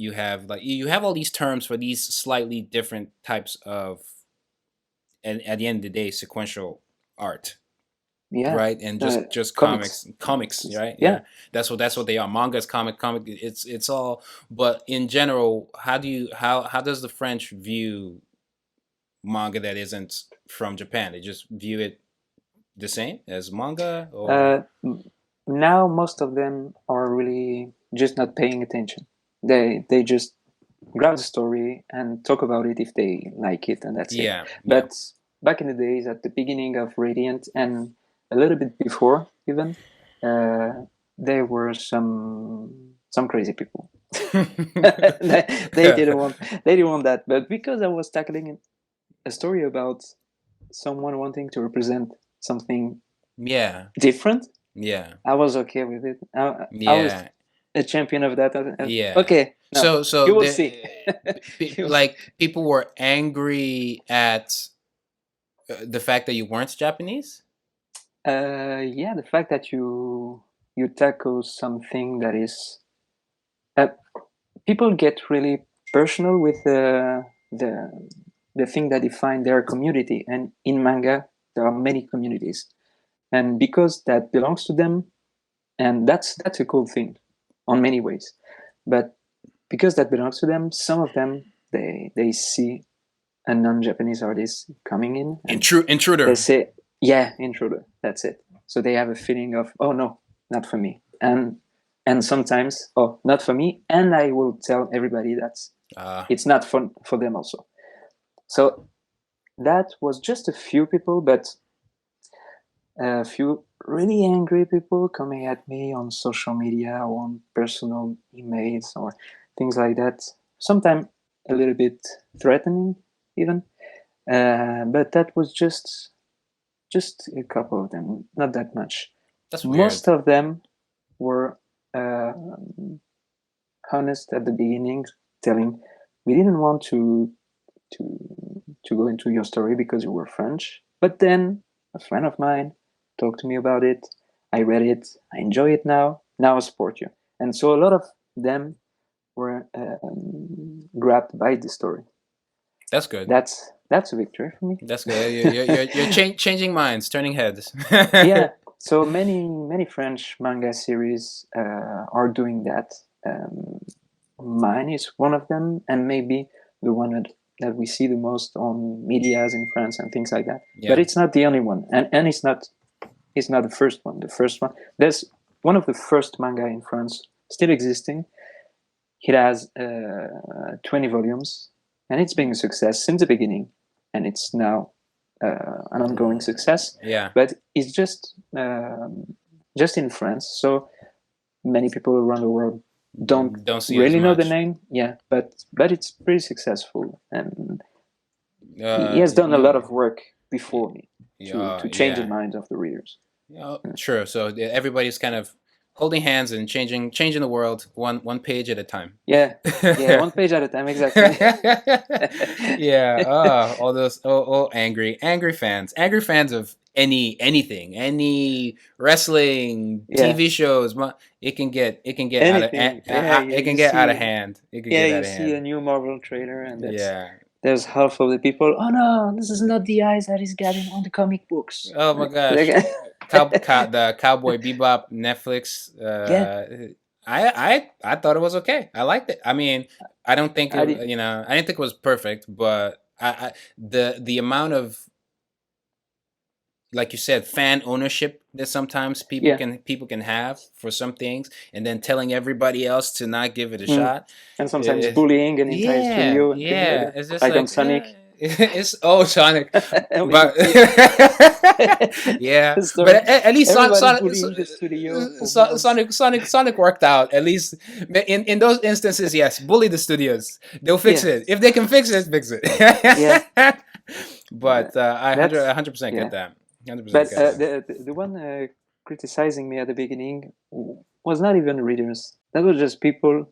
all these terms for these slightly different types of, and at the end of the day, sequential art, Yeah. right? And just Comics. comics, right? Yeah. Yeah, that's what they are. Manga is comic. It's all. But in general, how does the French view manga that isn't from Japan? They just view it the same as manga, or Now most of them are really just not paying attention. They just grab the story and talk about it if they like it, and that's it. yeah, yeah, But back in the days, at the beginning of Radiant and a little bit before even, there were some crazy people. they didn't want that. But because I was tackling a story about someone wanting to represent something yeah, different, yeah, I was okay with it. I was yeah, a champion of that. yeah. Okay, no, So you will see. You will see. like people were angry at the fact that you weren't Japanese. Yeah, the fact that you tackle something that is people get really personal with the thing that define their community, and in manga there are many communities, and because that belongs to them, and that's a cool thing on many ways, but because that belongs to them, some of them they see a non-Japanese artist coming in and Intruder. they say, yeah, intruder, that's it. So they have a feeling of, oh no, not for me. And sometimes, oh, not for me, and I will tell everybody that it's not fun for them also. So that was just a few people, but a few really angry people coming at me on social media or on personal emails or things like that. Sometimes a little bit threatening even. But that was just a couple of them, not that much. That's weird. Most of them were honest at the beginning, telling we didn't want to go into your story because you were French. But then a friend of mine talked to me about it. I read it. I enjoy it now. Now I support you. And so a lot of them were grabbed by the story. That's good. That's a victory for me. That's good. You're changing minds, turning heads. Yeah. So many French manga series are doing that. Mine is one of them, and maybe the one that we see the most on medias in France and things like that. Yeah. But it's not the only one, and it's not he's not the first one. The first one, there's one of the first manga in France still existing. It has 20 volumes, and it's been a success since the beginning, and it's now an ongoing success. Yeah. But it's just in France, so many people around the world don't see really as know the much. name. Yeah, but it's pretty successful, and he has done a lot of work before me to change the minds of the readers. True. So everybody's kind of holding hands and changing the world one page at a time. Yeah, one page at a time, exactly. Yeah. All those angry fans of anything, any wrestling, TV shows. It can get Anything. out of hand. It can get out of hand. You see a new Marvel trailer, and there's half of the people. Oh no, this is not the eyes that he's getting on the comic books. Oh my gosh. The Cowboy Bebop Netflix. I thought it was okay. I liked it. I mean, I don't think I didn't think it was perfect, but the amount of, like you said, fan ownership that sometimes people can have for some things, and then telling everybody else to not give it a shot, and sometimes bullying an entire studio. It's just like on Sonic. It's Sonic, but but at least Sonic worked out. At least in those instances, yes, bully the studios. They'll fix it if they can fix it. But I 100% get that. 100% but the one criticizing me at the beginning was not even readers. That was just people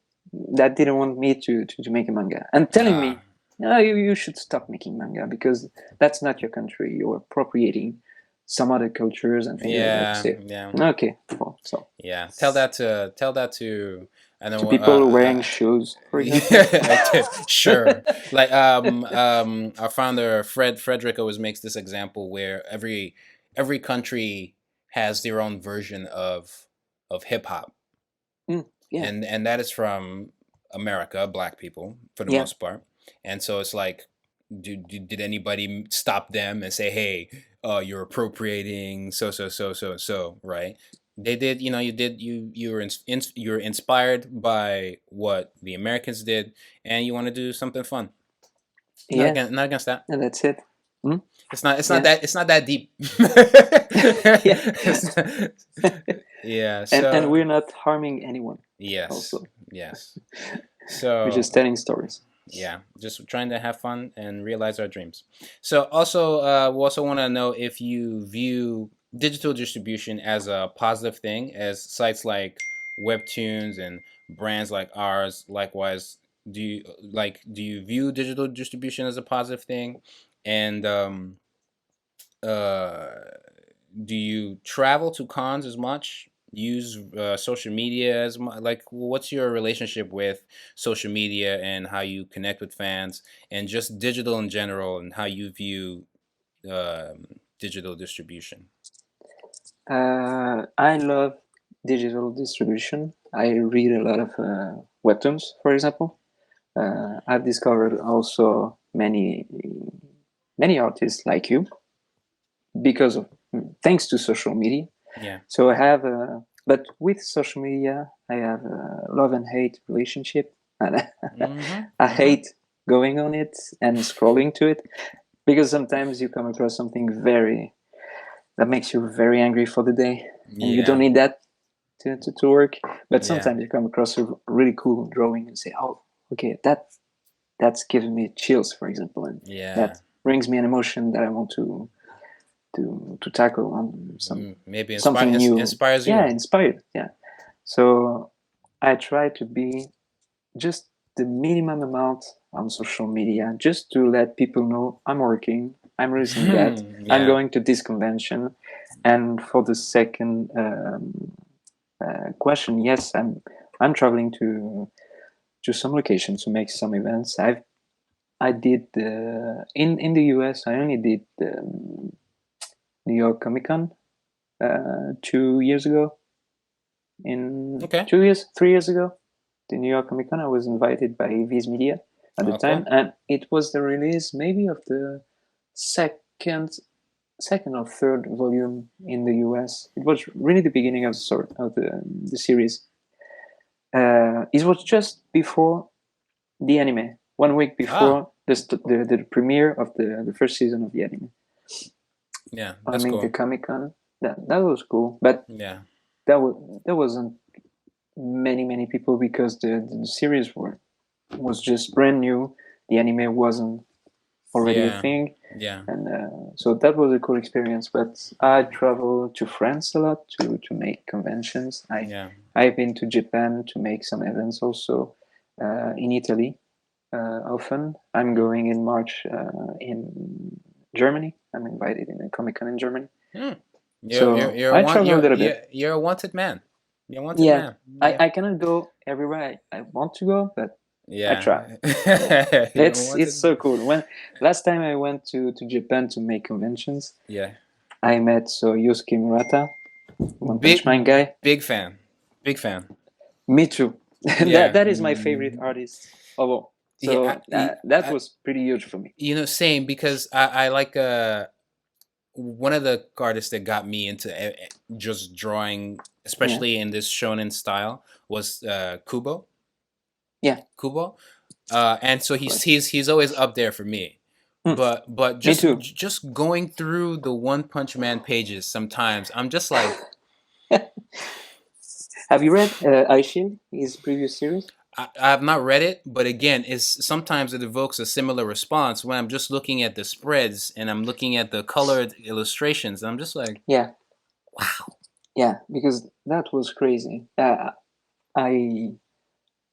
that didn't want me to make a manga and telling me, no, you should stop making manga because that's not your country. You're appropriating some other cultures and things like that. Okay, well, so tell that to I know, to people wearing shoes, for example. Sure. Like our founder Frederick always makes this example where every country has their own version of hip hop, and that is from America, black people for the most part. And so it's like, did anybody stop them and say, hey, you're appropriating so, right? They did, you were inspired by what the Americans did, and you want to do something fun. Not against that. And that's it. It's not that deep. So, and we're not harming anyone. Yes. Also. Yes. So we're just telling stories. Yeah, just trying to have fun and realize our dreams. So also, we also want to know if you view digital distribution as a positive thing, as sites like Webtoons and brands like ours. Likewise, do you view digital distribution as a positive thing? And do you travel to cons as much? Use social media as much? Like, what's your relationship with social media and how you connect with fans, and just digital in general, and how you view digital distribution? I love digital distribution. I read a lot of webtoons, for example. I've discovered also many artists like you because of thanks to social media. Yeah. So I have, but with social media, I have a love and hate relationship, and I hate going on it and scrolling to it because sometimes you come across something that makes you very angry for the day, and you don't need that to work. But sometimes you come across a really cool drawing and say, "Oh, okay, that's giving me chills," for example, and that brings me an emotion that I want to tackle on something new. Inspires you. Yeah, inspired. Yeah. So I try to be just the minimum amount on social media, just to let people know I'm working, I'm releasing that, I'm going to this convention. And for the second question, yes, I'm traveling to some locations to make some events. I did in the US. I only did New York Comic Con 2 years ago. 3 years ago, the New York Comic Con, I was invited by Viz Media at the time, and it was the release maybe of the second second or third volume in the US. It was really the beginning of the series. It was just before the anime, 1 week before the premiere of the first season of the anime. Yeah, that's I mean, cool. the Comic-Con. That was cool, but Yeah, there wasn't many people because the series was just brand new. The anime wasn't already a thing. Yeah. And so that was a cool experience. But I travel to France a lot to make conventions. I've been to Japan to make some events also. In Italy, often. I'm going in March in Germany. I'm invited in a Comic-Con in Germany. I travel a little bit. You're a wanted man. You're a wanted Yeah, man. I cannot go everywhere I want to go, but I try. Yeah. It's so cool. When last time I went to Japan to make conventions, I met Yusuke Murata, One Punch Man guy. Big fan. Me too. Yeah. that is my favorite artist of all. So that was pretty huge for me. You know, same, because I like one of the artists that got me into just drawing, especially in this shonen style, was Kubo. Yeah, Kubo, and so he's always up there for me. But just going through the One Punch Man pages, sometimes I'm just like. Have you read Aishin, his previous series? I have not read it, but again, sometimes it evokes a similar response when I'm just looking at the spreads and I'm looking at the colored illustrations. I'm just like, wow. Yeah, because that was crazy. I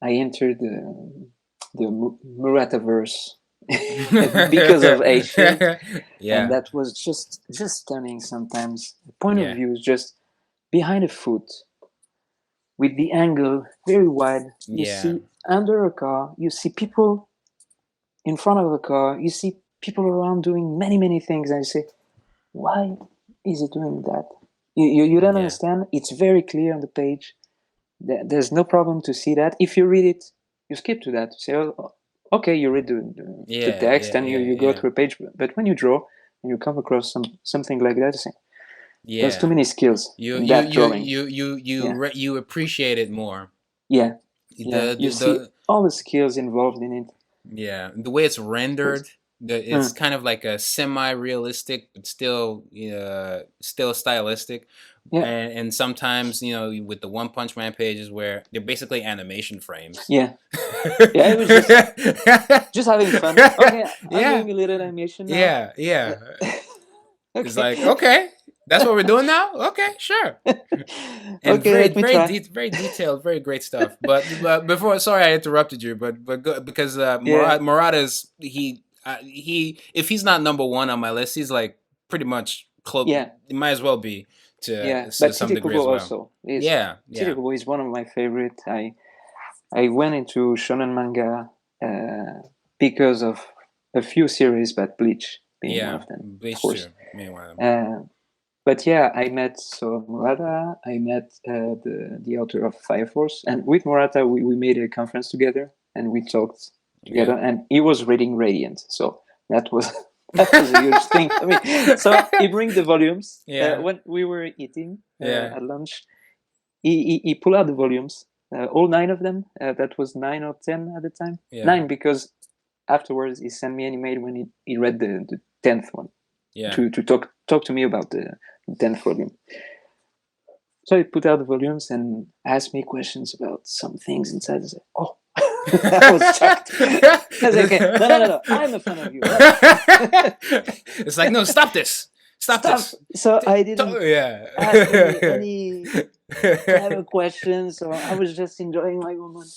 entered the Murata verse because of Asian, and that was just stunning. Sometimes the point of view is just behind a foot, with the angle very wide. You see under a car, you see people in front of a car, you see people around doing many things, and you say, why is he doing that? You don't understand. It's very clear on the page. There's no problem to see that. If you read it, you skip to that. You say, oh, okay, you read the text and you go through a page. But when you draw and you come across something like that, you say, there's too many skills in that drawing. You appreciate it more. Yeah. You see all the skills involved in it. Yeah, the way it's rendered, it's kind of like a semi-realistic, but still stylistic. Yeah. And sometimes, with the One Punch Man pages where they're basically animation frames. Yeah. Yeah, it was just having fun. Okay, I'm doing a little animation now. Yeah. Okay. It's like, okay, that's what we're doing now? Okay, sure. And okay, very detailed, very great stuff. But before, sorry I interrupted you, but because Murata's he if he's not number one on my list, he's like pretty much close. Yeah, it might as well be to some degree as well. Also Tite Kubo is one of my favorite. I went into shonen manga because of a few series, but Bleach being one of them. Bleach of course. Too. But yeah, I met Murata. I met the author of Fire Force, and with Murata we made a conference together and we talked together. And he was reading Radiant, so that was a huge thing for me. So he brings the volumes. When we were eating at lunch, he pulled out the volumes, all 9 of them. That was 9 or 10 at the time. 9, because afterwards he sent me an email when he read the 10th one. To talk to me about the 10th volume. So he put out the volumes and asked me questions about some things inside. I said, oh, I was shocked. I was like, no, I'm a fan of you. It's like, no, stop this. Stop this. So I didn't ask any clever questions. So I was just enjoying my moment.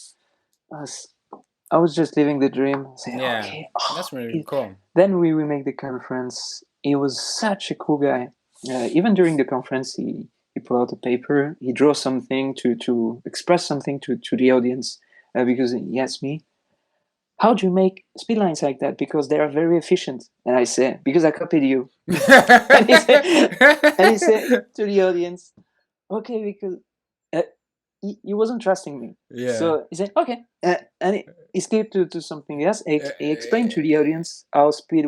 I was just living the dream. Saying, okay, that's really cool. Then we make the conference. He was such a cool guy. Even during the conference, he pulled out a paper. He drew something to express something to the audience, because he asked me, how do you make speed lines like that? Because they are very efficient. And I said, because I copied you. and he said to the audience, okay, because he wasn't trusting me. So he said, okay. And he skipped to something else. He explained to the audience how speed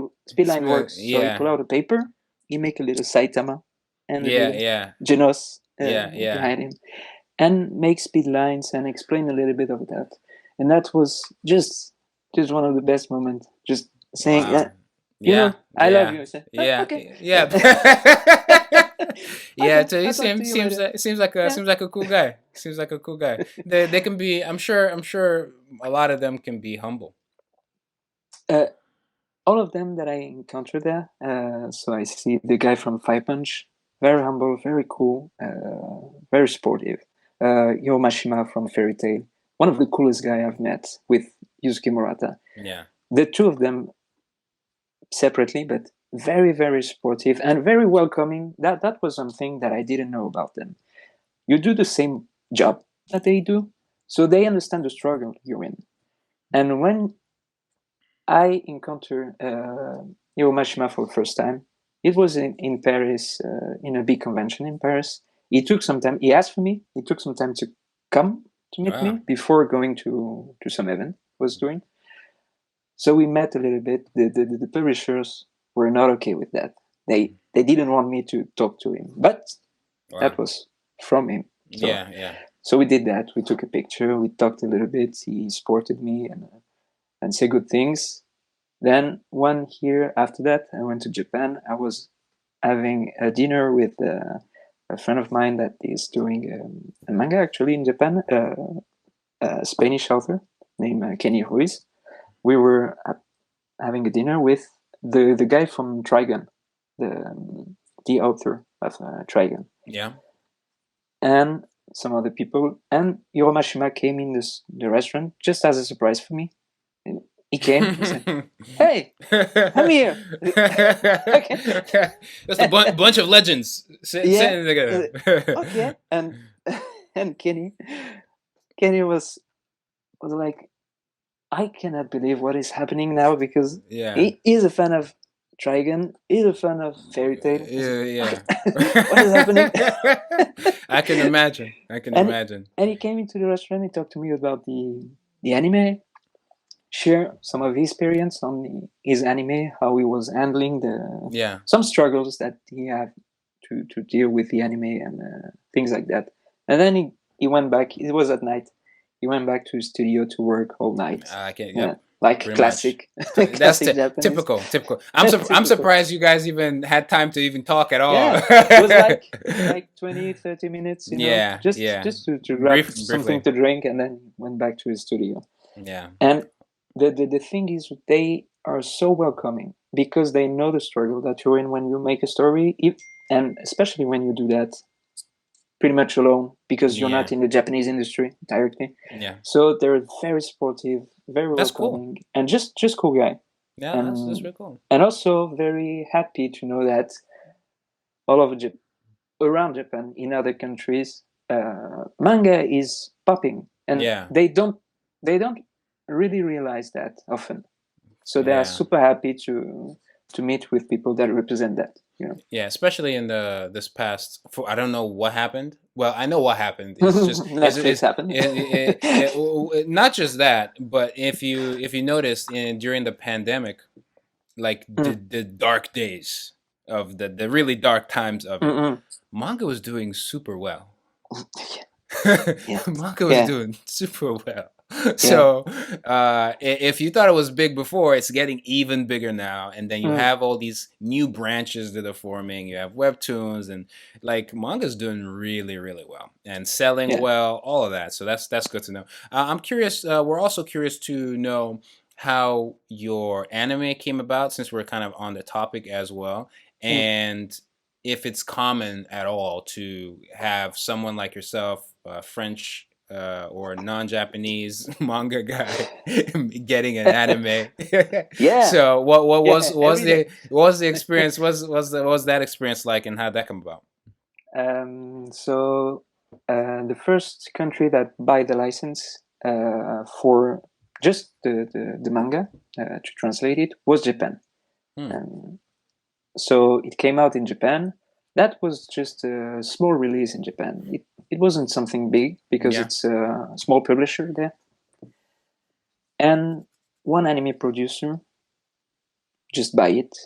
line works. So he pulled out a paper he make a little Saitama and a Yeah, little yeah, Genos yeah. behind him, and make speed lines and explain a little bit of that. And that was just one of the best moments. Just saying, Wow. you Yeah, know, I love yeah, you. I said, yeah, okay. yeah. Yeah, Okay, so he I'll talk to you seems later. Yeah. seems like a cool guy. Seems like a cool guy. They can be. I'm sure a lot of them can be humble. Uh, all of them that I encountered there. So I see the guy from Five Punch, very humble, very cool, very sportive. Hiro Mashima from Fairy Tail, one of the coolest guy I've met with Yusuke Murata. Yeah. The two of them separately, but very, very sportive and very welcoming. That was something that I didn't know about them. You do the same job that they do, so they understand the struggle you're in. And when I encountered Hiro Mashima for the first time, it was in Paris, in a big convention in Paris. He took some time. He asked for me. He took some time to come to meet me before going to some event he was doing. So we met a little bit. The publishers were not okay with that. They didn't want me to talk to him, but that was from him. So, Yeah. So we did that. We took a picture. We talked a little bit. He supported me and said good things. Then 1 year after that, I went to Japan. I was having a dinner with a friend of mine that is doing a manga actually in Japan, a Spanish author named Kenny Ruiz. We were having a dinner with the guy from Trigun, the author of Trigun. Yeah. And some other people. And Hiro Mashima came in the restaurant just as a surprise for me. And he came. He said, "Hey, I'm here." Okay. That's a bunch of legends sitting together. Okay. And Kenny was like, I cannot believe what is happening now because he is a fan of Trigun, he's a fan of Fairy Tail. Yeah. What is happening? I can imagine. And he came into the restaurant. He talked to me about the anime, share some of his experience on his anime, how he was handling some struggles that he had to deal with the anime and things like that. And then he went back. It was at night. He went back to his studio to work all night. Like classic. That's Japanese. typical. I'm surprised you guys even had time to even talk at all. Yeah, it was like 20, 30 minutes, you know, just to grab something to drink and then went back to his studio. Yeah. And the thing is, they are so welcoming because they know the struggle that you're in when you make a story, and especially when you do that pretty much alone because you're not in the Japanese industry directly. Yeah. So they're very supportive, very welcoming, and just cool guy. Yeah, that's really cool. And also very happy to know that all over around Japan, in other countries, manga is popping, and they don't really realize that often. So they are super happy to meet with people that represent that. You know? Yeah, especially in this past. I don't know what happened. Well, I know what happened. It's just Netflix happened. Not just that, but if you noticed during the pandemic, like the dark days of the really dark times of it, manga was doing super well. Manga was doing super well. So if you thought it was big before, it's getting even bigger now. And then you have all these new branches that are forming. You have webtoons, and like manga's doing really, really well and selling well, all of that. So that's good to know. I'm curious. We're also curious to know how your anime came about, since we're kind of on the topic as well, and if it's common at all to have someone like yourself, French or non-Japanese manga guy, getting an anime. So what was the experience? What was that experience like, and how'd that come about? So the first country that buy the license for just the manga to translate it was Japan. So it came out in Japan. That was just a small release in Japan. It wasn't something big because it's a small publisher there. And one anime producer just buy it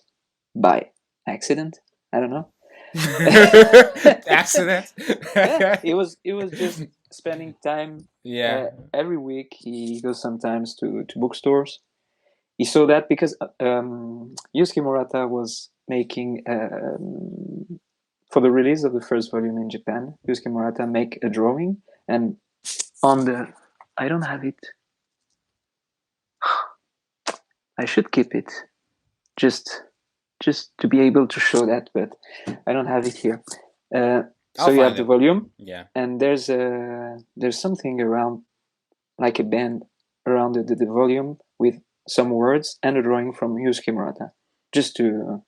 by accident I don't know. Accident. Yeah, it was just spending time. Yeah. Every week he goes sometimes to bookstores. He saw that because Yusuke Murata was making for the release of the first volume in Japan. Yusuke Murata make a drawing, and on the I don't have it. I should keep it just to be able to show that, but I don't have it here. So you have the volume, Yeah. and there's something around like a band around the volume with some words and a drawing from Yusuke Murata, just to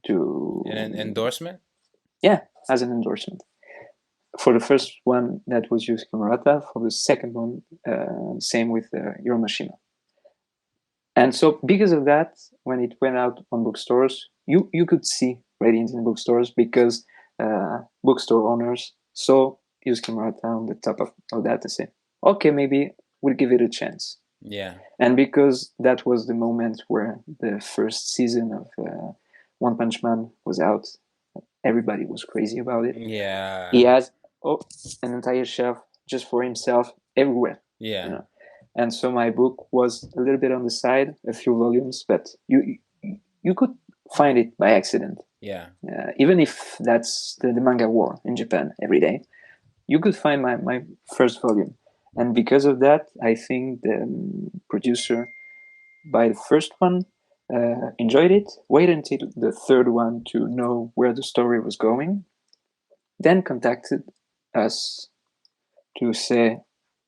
An endorsement. Yeah, as an endorsement. For the first one, that was Yusuke Murata. For the second one, same with Hiro Mashima. And so, because of that, when it went out on bookstores, you could see Radiant in bookstores because bookstore owners saw Yusuke Murata on the top of that to say, okay, maybe we'll give it a chance. Yeah. And because that was the moment where the first season of One Punch Man was out, everybody was crazy about it. Yeah. He has an entire shelf just for himself everywhere. Yeah. You know? And so my book was a little bit on the side, a few volumes, but you could find it by accident. Yeah. Even if that's the manga war in Japan every day, you could find my first volume. And because of that, I think the producer, by the first one, enjoyed it, waited until the third one to know where the story was going, then contacted us to say,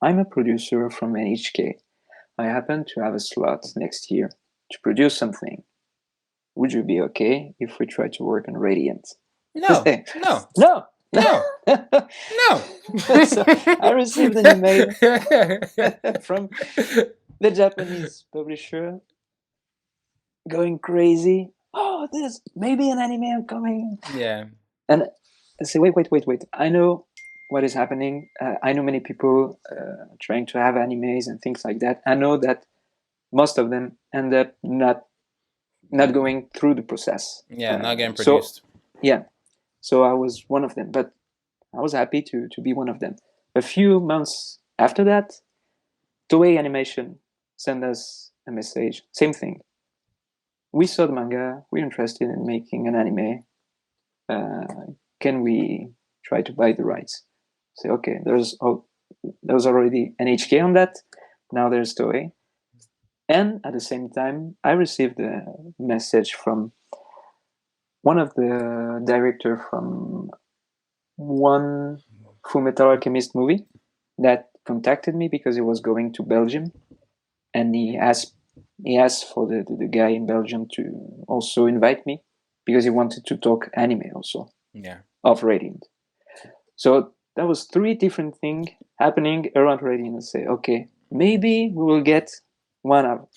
I'm a producer from NHK. I happen to have a slot next year to produce something. Would you be okay if we try to work on Radiant? No. No. No. No. No. So I received an email from the Japanese publisher going crazy. Oh, there's maybe an anime coming. Yeah. And I say, wait. I know what is happening. I know many people trying to have animes and things like that. I know that most of them end up not going through the process. Yeah, not getting produced. So I was one of them, but I was happy to be one of them. A few months after that, Toei Animation sent us a message. Same thing. We saw the manga. We're interested in making an anime. Can we try to buy the rights? Say, okay, there was already NHK on that. Now there's Toei. And at the same time, I received a message from one of the director from one Fullmetal Alchemist movie that contacted me because he was going to Belgium, and he asked for the guy in Belgium to also invite me because he wanted to talk anime also. Yeah. Of Radiant. So that was 3 different things happening around Radiant, and say, okay, maybe we will get one out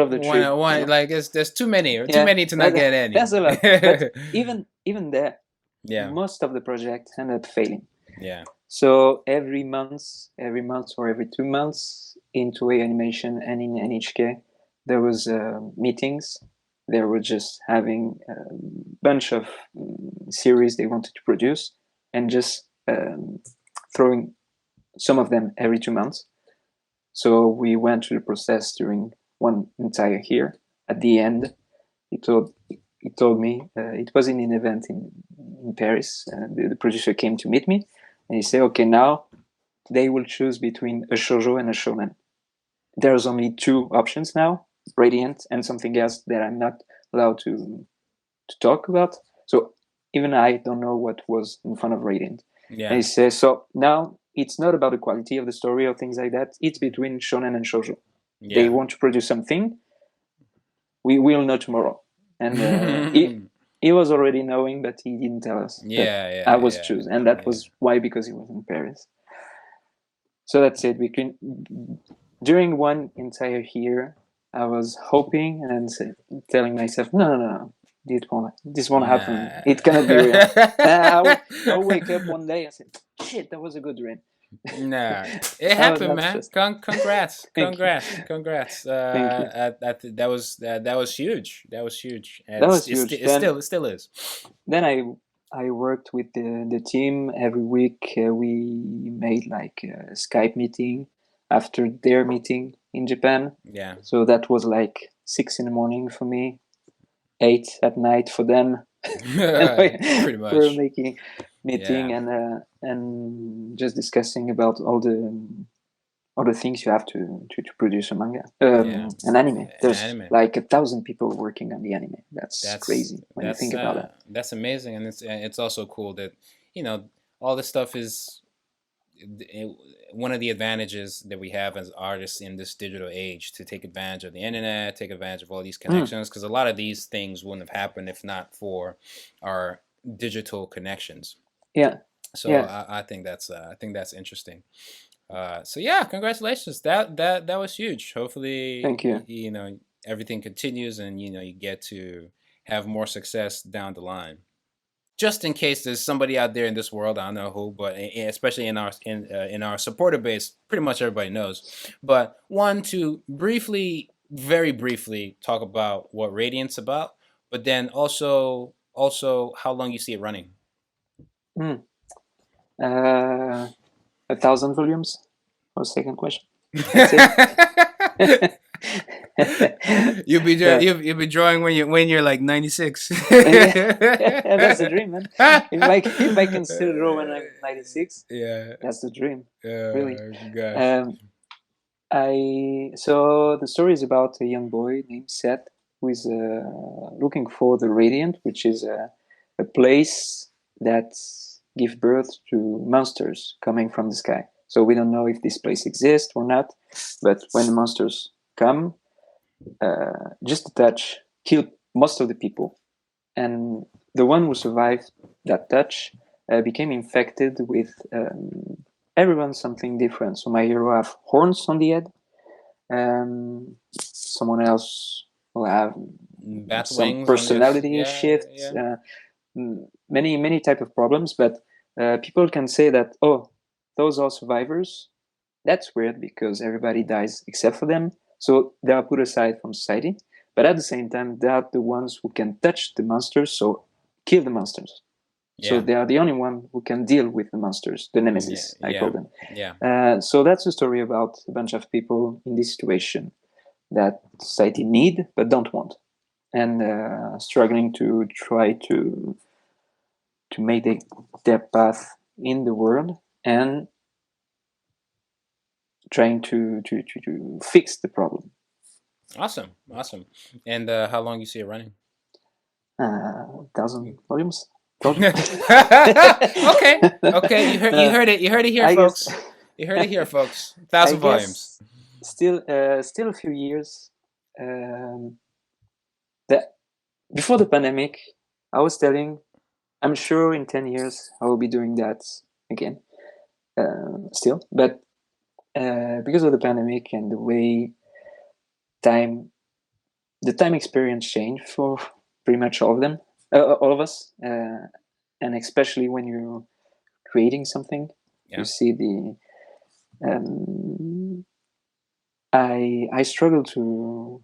of the 3. One, you know? Like there's too many to not get any. That's a lot. But even there, most of the projects end up failing. Yeah. So every month or every 2 months in Toei Animation and in NHK, there was meetings. They were just having a bunch of series they wanted to produce and just throwing some of them every 2 months. So we went through the process during one entire year. At the end, he told me, it was in an event in Paris. The producer came to meet me, and he said, okay, now they will choose between a shoujo and a shonen. There's only 2 options now, Radiant and something else that I'm not allowed to talk about. So even I don't know what was in front of Radiant. Yeah. And he says, so now it's not about the quality of the story or things like that. It's between shonen and shoujo. Yeah. They want to produce something. We will know tomorrow. And he was already knowing, but he didn't tell us. I was chosen, and that was why, because he was in Paris. So that's it. During one entire year, I was hoping and telling myself, no, this won't happen. It cannot be real. I'll wake up one day and say, shit, that was a good dream. Nah, it Oh, happened, that's man. just Congrats, thank you, congrats. thank you. That was huge. That was huge. That was huge. It still is. Then I worked with the team every week. We made like a Skype meeting after their meeting in Japan. Yeah. So that was like 6 in the morning for me, 8 at night for them. And Pretty we were much. making meeting Yeah. and just discussing about all the things you have to produce a manga, Yeah. an anime. An There's anime. like 1,000 people working on the anime. That's crazy when you think about that. That's amazing, and it's also cool that all this stuff is one of the advantages that we have as artists in this digital age, to take advantage of the internet, take advantage of all these connections, because a lot of these things wouldn't have happened if not for our digital connections. Yeah, So yeah. I think that's interesting. So yeah, congratulations. That was huge. Hopefully, Thank you. everything continues, and you get to have more success down the line. Just in case there's somebody out there in this world, I don't know who, but especially in our supporter base, pretty much everybody knows. But one to briefly, very briefly, talk about what Radiant's about, but then also how long you see it running. Mm. 1,000 volumes. Or second question. You'll be Yeah. you'll be drawing when you're like 96. Yeah, that's the dream, man. If I can still draw when I'm 96, Yeah. that's the dream. Really. Gosh. So the story is about a young boy named Seth who is looking for the Radiant, which is a place that gives birth to monsters coming from the sky. So we don't know if this place exists or not, but when the monsters come, just a touch killed most of the people, and the one who survived that touch became infected with everyone something different. So my hero have horns on the head. Someone else will have Bat some wings on the personality shifts, many type of problems. But people can say that, oh, those are survivors. That's weird because everybody dies except for them. So they are put aside from society. But at the same time, they are the ones who can touch the monsters, so kill the monsters. So they are the only one who can deal with the monsters, the nemesis, I call them. Yeah. So that's a story about a bunch of people in this situation that society need but don't want, and struggling to try to make their path in the world, and trying to fix the problem. Awesome. And how long you see it running? 1,000 volumes. Okay. You heard it here, folks. You heard it here, folks. 1,000 volumes. Still a few years. Before the pandemic, I was telling, I'm sure in 10 years I will be doing that again. Still, but because of the pandemic and the way the time experience changed for pretty much all of them, all of us, and especially when you're creating something, you see the. I struggle to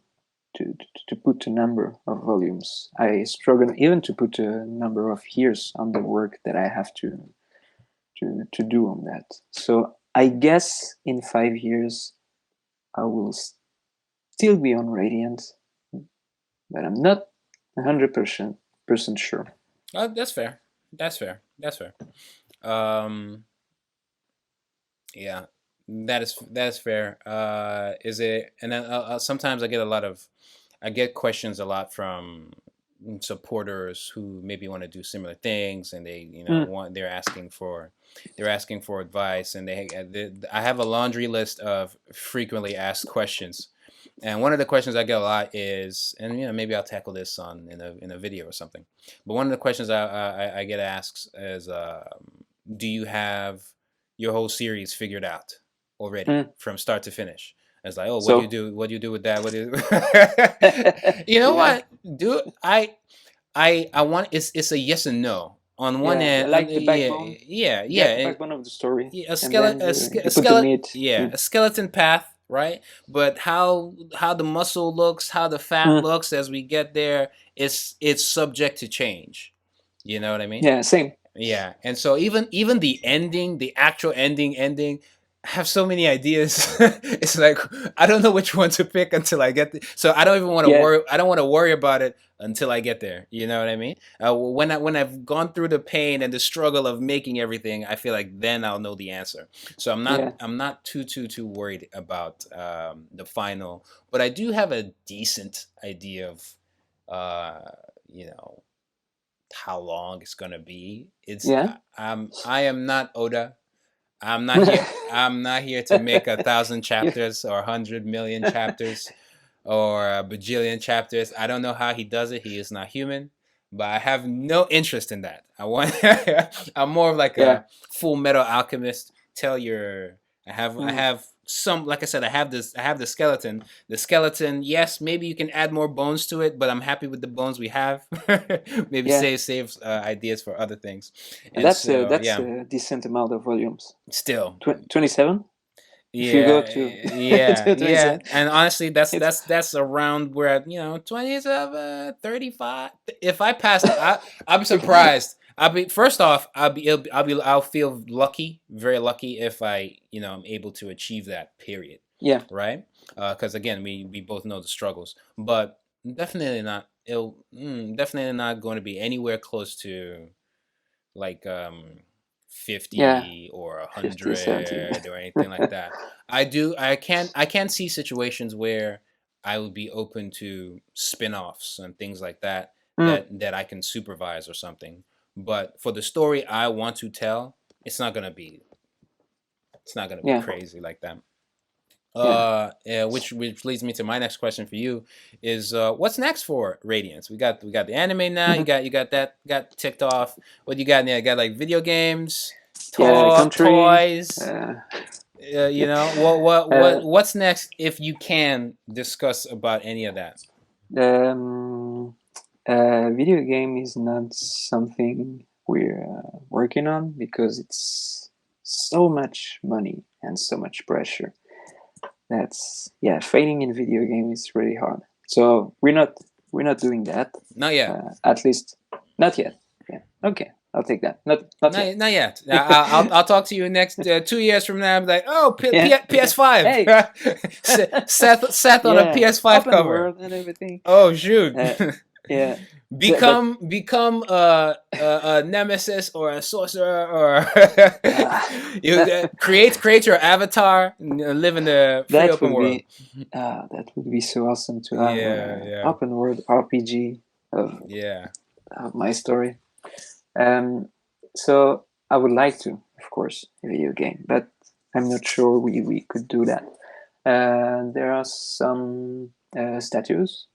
put a number of volumes. I struggle even to put a number of years on the work that I have to do on that. So I guess in 5 years I will still be on Radiant, but I'm not 100% sure. That's fair. Yeah, that is fair. Is it? And then sometimes I get questions a lot from supporters who maybe want to do similar things, and they they're asking for advice, and I have a laundry list of frequently asked questions. And one of the questions I get a lot is, and maybe I'll tackle this in a video or something. But one of the questions I get asked is, do you have your whole series figured out already from start to finish? And it's like, oh, what do you do? What do you do with that? What do you? You know what, dude? I want it's a yes and no on one end, like the yeah, backbone. yeah, Yeah, yeah, the backbone of the story, yeah, a and then skeleton, you put the meat. yeah, a skeleton path, right? But how the muscle looks, how the fat Mm. looks as we get there, it's subject to change. You know what I mean? Yeah, same. Yeah, and so even the ending, the actual ending, I have so many ideas. It's like I don't know which one to pick until I get. So I don't even want to Yeah, worry. I don't want to worry about it until I get there. You know what I mean? When I've gone through the pain and the struggle of making everything, I feel like then I'll know the answer. So yeah, I'm not too worried about the final, but I do have a decent idea of uh, you know how long it's gonna be. It's yeah. I am not Oda. I'm not here. I'm not here to make 1,000 You- chapters or 100 million chapters or a bajillion chapters. I don't know how he does it. He is not human, but I have no interest in that. I want. I'm more of like yeah. a Full Metal Alchemist. Tell your. I Mm. have some. Like I said, I have this. I have the skeleton. The skeleton. Yes, maybe you can add more bones to it, but I'm happy with the bones we have. Maybe Yeah, save ideas for other things. and And so that's yeah, a decent amount of volumes. still 27. If you go yeah, to yeah, to yeah. 27, And honestly, it's that's around where 20s of 35. If I passed, I'm surprised. I'll be first off. I'll feel lucky, very lucky if I am able to achieve that period, yeah, right? Because again, we both know the struggles, but definitely not. Definitely not going to be anywhere close to like yeah, 50 or 50, 70. 100 or anything like that. I can't see situations where I would be open to spin-offs and things like that Mm, that I can supervise or something. But for the story I want to tell, it's not gonna be yeah, crazy like that. yeah. Yeah, which leads me to my next question for you is what's next for Radiance? We got the anime now. Mhm. You got that got ticked off. What you got now? You got like video games, Yeah, country. toys. Uh, uh, What's next if you can discuss about any of that? um, video game is not something we're working on because it's so much money and so much pressure. That's yeah, failing in video game is really hard. So we're not doing that. Not yet. At least not yet. Yeah. Okay, I'll take that. Not yet. Not yet. I'll talk to you next 2 years from now. I'm like, oh, Yeah. PS5. Hey. Seth on a Yeah. PS5 Open cover. world and everything. Oh shoot. Yeah. But become a nemesis or a sorcerer or you that create your avatar and live in the free that open would world. be that would be so awesome to have Yeah, yeah, open world RPG yeah. of my story. Um, so I would like to, of course, a video game, but I'm not sure we could do that. There are some statues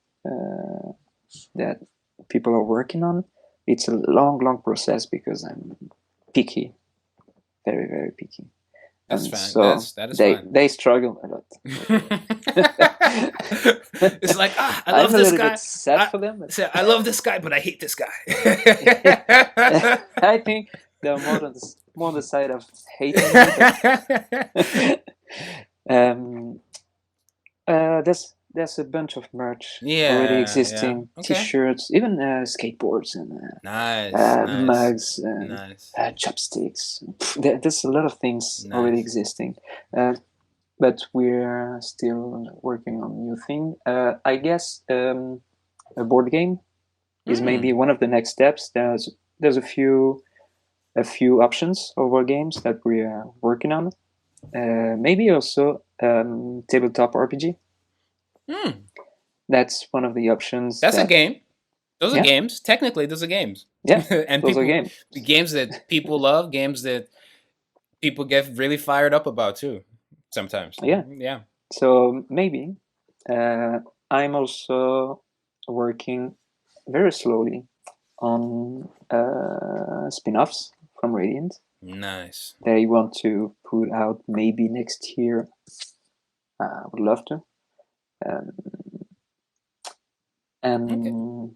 that people are working on. It's a long process because I'm picky, very, very picky. That's And fine. so That is fine. they struggle a lot. It's like I love I'm a this little guy. bit sad for them, but I love this guy, but I hate this guy. I think they're more the side of hating me. But um, there's a bunch of merch already Yeah, yeah. existing, Okay. T-shirts, even skateboards and Nice, nice, mugs, and nice, chopsticks. There's a lot of things already nice. existing, but we're still working on new thing. I guess a board game is maybe one of the next steps. There's a few options of board games that we are working on. Maybe also tabletop RPG. Hmm. That's one of the options. That's a That game. Those are yeah, games. Technically, those are games. yeah, And those are games. games that people love, games that people get really fired up about too. Sometimes. Yeah. Yeah. So maybe I'm also working very slowly on spin-offs from Radiant. Nice. They want to put out maybe next year. I would love to. Um, Okay. and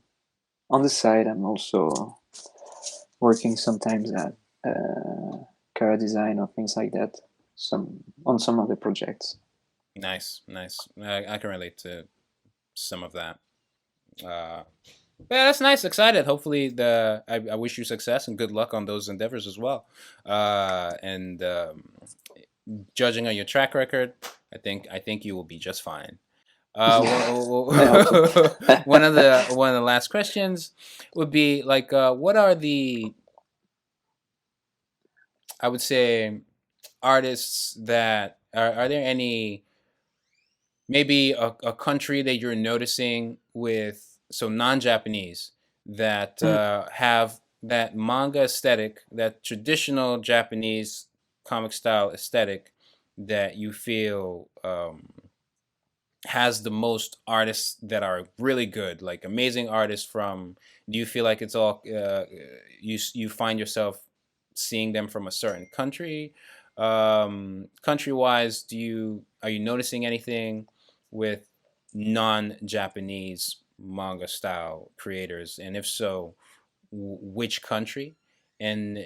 on the side, I'm also working sometimes at cara design or things like that. On some other projects. Nice. I can relate to some of that. Yeah, that's nice. Excited. Hopefully, I wish you success and good luck on those endeavors as well. And judging on your track record, I think you will be just fine. One of the last questions would be like, what are the, I would say, artists that are there any, maybe a country that you're noticing with, so non-Japanese, that have that manga aesthetic, that traditional Japanese comic style aesthetic, that you feel has the most artists that are really good, like amazing artists from, do you feel like it's all you find yourself seeing them from a certain country? Country wise, are you noticing anything with non-Japanese manga style creators, and if so, which country? And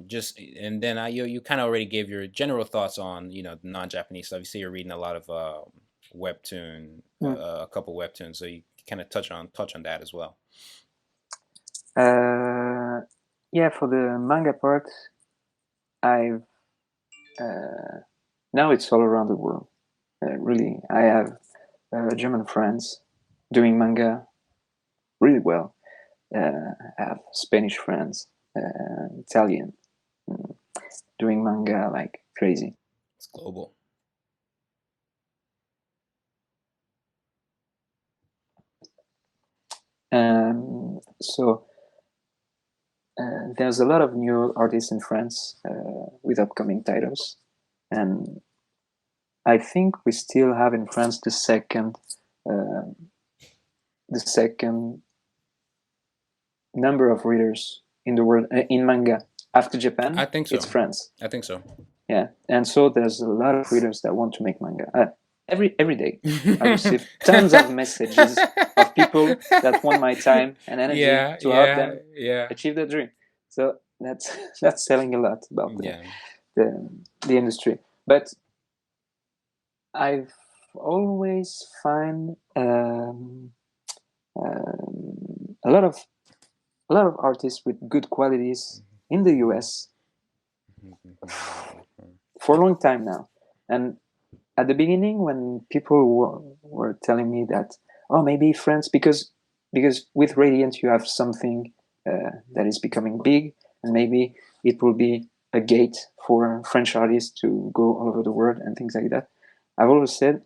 just, and then you kind of already gave your general thoughts on the non-Japanese stuff. You say you're reading a lot of webtoon, a couple webtoons, so you kind of touch on that as well. Yeah, for the manga part, I've now it's all around the world. Really, I have German friends doing manga really well. I have Spanish friends, Italian, doing manga like crazy. It's global. So there's a lot of new artists in France with upcoming titles, and I think we still have in France the second number of readers in the world in manga after Japan. I think so. It's France. I think so. Yeah, and so there's a lot of readers that want to make manga. Every day, I receive tons of messages of people that want my time and energy to help them achieve their dream. So that's selling a lot about the industry. But I've always find a lot of artists with good qualities in the US for a long time now. And at the beginning, when people were telling me that, oh, maybe France, because with Radiant you have something that is becoming big, and maybe it will be a gate for French artists to go all over the world and things like that. I've always said,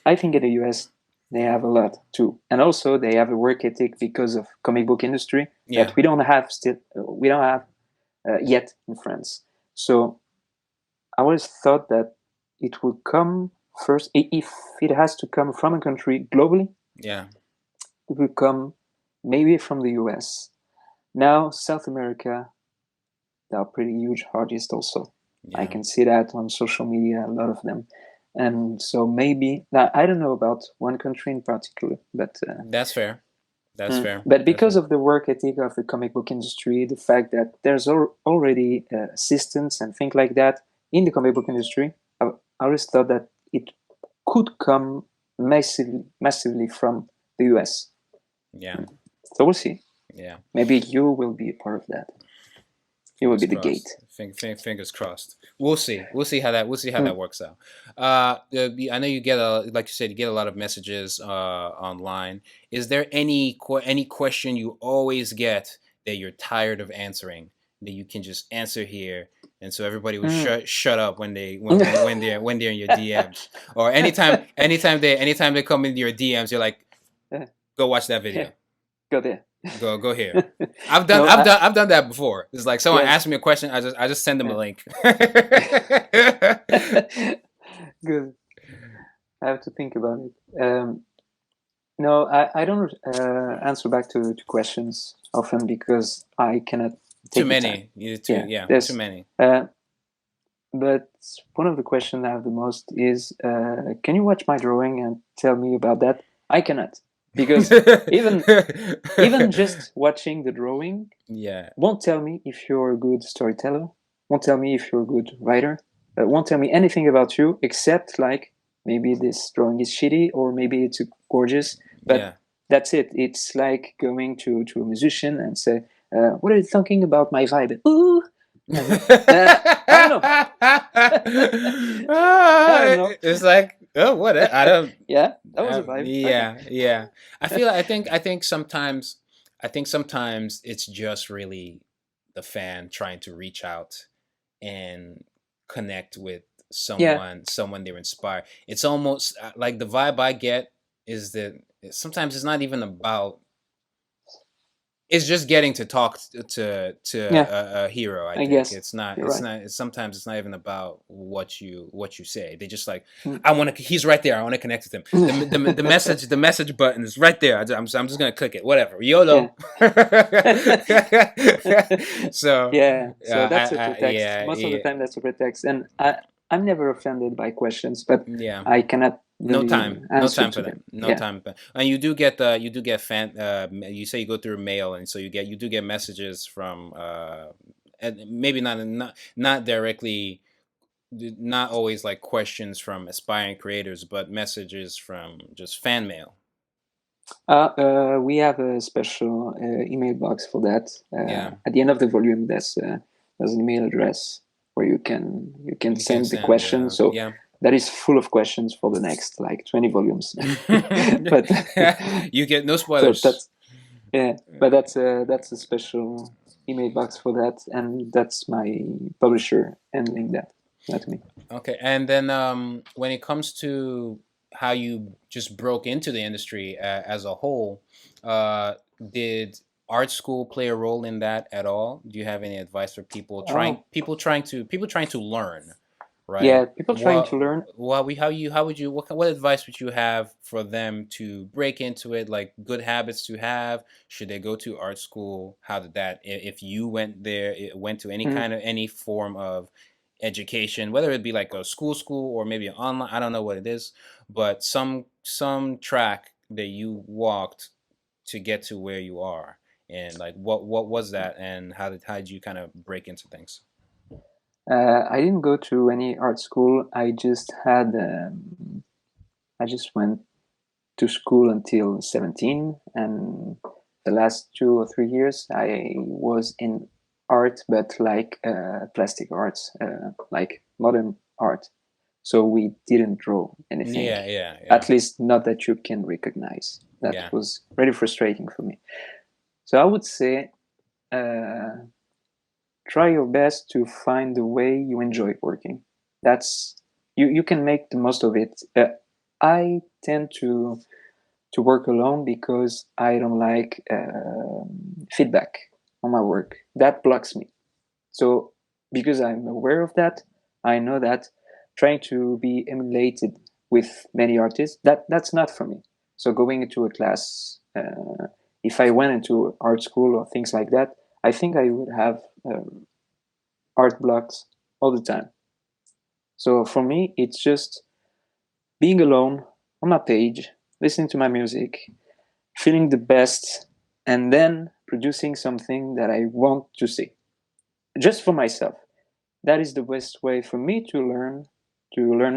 I think in the US they have a lot too, and also they have a work ethic because of comic book industry that we don't have yet in France. So I always thought that it will come first, if it has to come from a country globally. Yeah, it will come maybe from the US. Now South America, they are pretty huge artists also. I can see that on social media, a lot of them. And so maybe, now I don't know about one country in particular, but that's fair. That's fair. But because of the work ethic of the comic book industry, the fact that there's already assistants and things like that in the comic book industry, I always thought that it could come massively from the US. Yeah. So we'll see. Yeah. Maybe you will be a part of that. You will be the gate. Fingers crossed. We'll see. We'll see how that works out. I know you get like you said, you get a lot of messages online. Is there any question you always get that you're tired of answering that you can just answer here, and so everybody will shut up when they're in your DMs, or anytime they come into your DMs, you're like, go watch that video. Go there. Go here. I've done that before. It's like someone asked me a question, I just send them a link. Good. I have to think about it. No, I don't answer back to questions often because I cannot take too many. Too many. But one of the questions I have the most is, can you watch my drawing and tell me about that? I cannot. because even even just watching the drawing Yeah. won't tell me if you're a good storyteller, won't tell me if you're a good writer, won't tell me anything about you except like maybe this drawing is shitty or maybe it's gorgeous. But Yeah. that's it. It's like going to a musician and say, "What are you thinking about my vibe?" Ooh, I don't know. I don't know. It's like, oh, what? I don't. Yeah, that was a vibe. Okay. Yeah, yeah. I think sometimes, it's just really the fan trying to reach out and connect with Yeah, someone they're inspired. It's almost like the vibe I get is that sometimes it's not even about, it's just getting to talk to yeah. a hero. I I think guess it's not, you're right. sometimes it's not even about what you say. They just like, Mm. I want to, he's right there, I want to connect with him. The message button is right there. I'm just gonna click it, whatever, YOLO. So Yeah, so that's a pretext. yeah, Most of the yeah, time, that's a pretext, and I'm never offended by questions, but yeah. I cannot No really time, answer for to that. them. No Yeah, time. And you do get fan. You say you go through mail, and so you do get messages from, and maybe not directly, not always like questions from aspiring creators, but messages from just fan mail. we have a special email box for that. Yeah, At the end of the volume, there's an email address where you can you can send the send. question. So Yeah, that is full of questions for the next like 20 volumes. But you get no so spoilers. that's yeah, but that's a special email box for that, and that's my publisher handling that, not me. Okay, and then when it comes to how you just broke into the industry as a whole, uh, did art school play a role in that at all? Do you have any advice for Oh, people trying to learn, right? yeah, people trying to learn. How would you what advice would you have for them to break into it? Like good habits to have. Should they go to art school? How did that? If you went there, went to Mm, any form of education, whether it be like a school or maybe an online, I don't know what it is, but some track that you walked to get to where you are, and like what was that, and how did you kind of break into things? I didn't go to any art school. I just went to school until 17, and the last 2 or 3 years I was in art, but like plastic arts, like modern art. So we didn't draw anything, Yeah, yeah, yeah, at least not that you can recognize. That yeah. was really frustrating for me. So I would say uh, try your best to find the way you enjoy working. That's you can make the most of it. I tend to work alone because I don't like feedback on my work. That blocks me. So because I'm aware of that, I know that trying to be emulated with many artists, that's not for me. So going into a class, if I went into art school or things like that, I think I would have art blocks all the time. So for me, it's just being alone on my page, listening to my music, feeling the best, and then producing something that I want to see just for myself. That is the best way for me to learn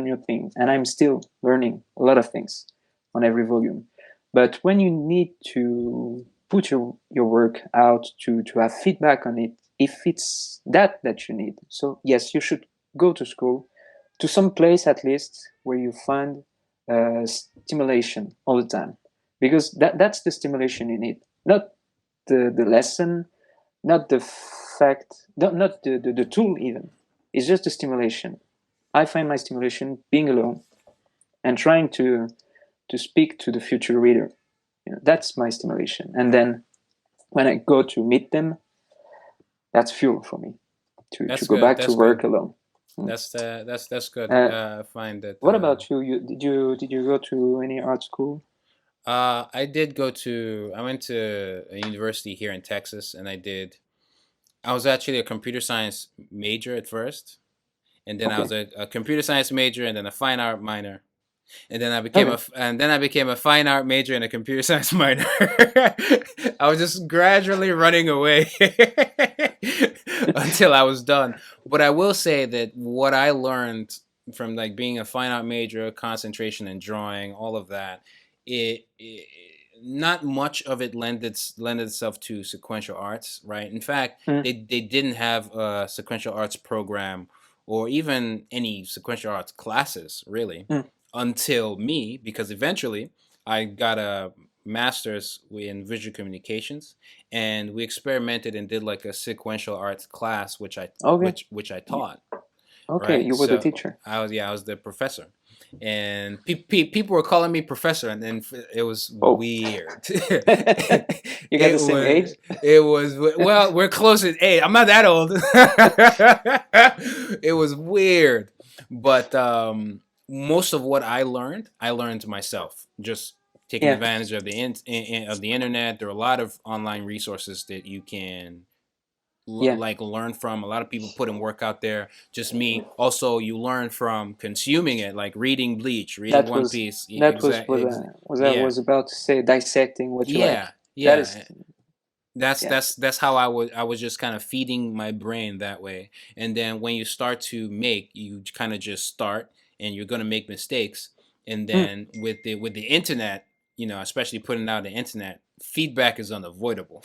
new things, and I'm still learning a lot of things on every volume. But when you need to put your work out to have feedback on it, if it's that you need, so yes, you should go to school, to some place at least where you find stimulation all the time, because that's the stimulation you need, not the lesson, not the fact, not the tool even. It's just the stimulation. I find my stimulation being alone and trying to speak to the future reader. That's my stimulation. And then when I go to meet them, that's fuel for me to That's go good. back to That's work good. alone. Mm. That's good. Uh, I find that. what about you? Did you go to any art school? I did go to. I went to a university here in Texas, and I was actually a computer science major at first, and then I was Okay. a computer science major, and then a fine art minor. And then Okay. I became a fine art major and a computer science minor. I was just gradually running away until I was done. But I will say that what I learned from like being a fine art major, concentration and drawing, all of that, it not much of it lended itself to sequential arts, right? In fact, Mm, they didn't have a sequential arts program or even any sequential arts classes really mm. until me, because eventually I got a master's in visual communications, and we experimented and did like a sequential arts class, Okay. which I You, taught, okay, right? you were the So teacher. I was the professor, and people were calling me professor, and then it was Oh. weird. You got the it same was age? it was well, we're close at age. I'm not that old. It was weird, but most of what I learned myself, just taking Yeah. advantage of of the internet. There are a lot of online resources that you can Yeah. like learn from. A lot of people putting work out there. Just me. Also, you learn from consuming it, like reading Bleach, reading That One was Piece. that was what I Yeah, was about to say, dissecting what you like. yeah, That is, yeah. yeah. That's how I was just kind of feeding my brain that way. And then when you start to make, you kind of just start, and you're gonna make mistakes. And Mm, then with the internet, especially putting out the internet, feedback is unavoidable.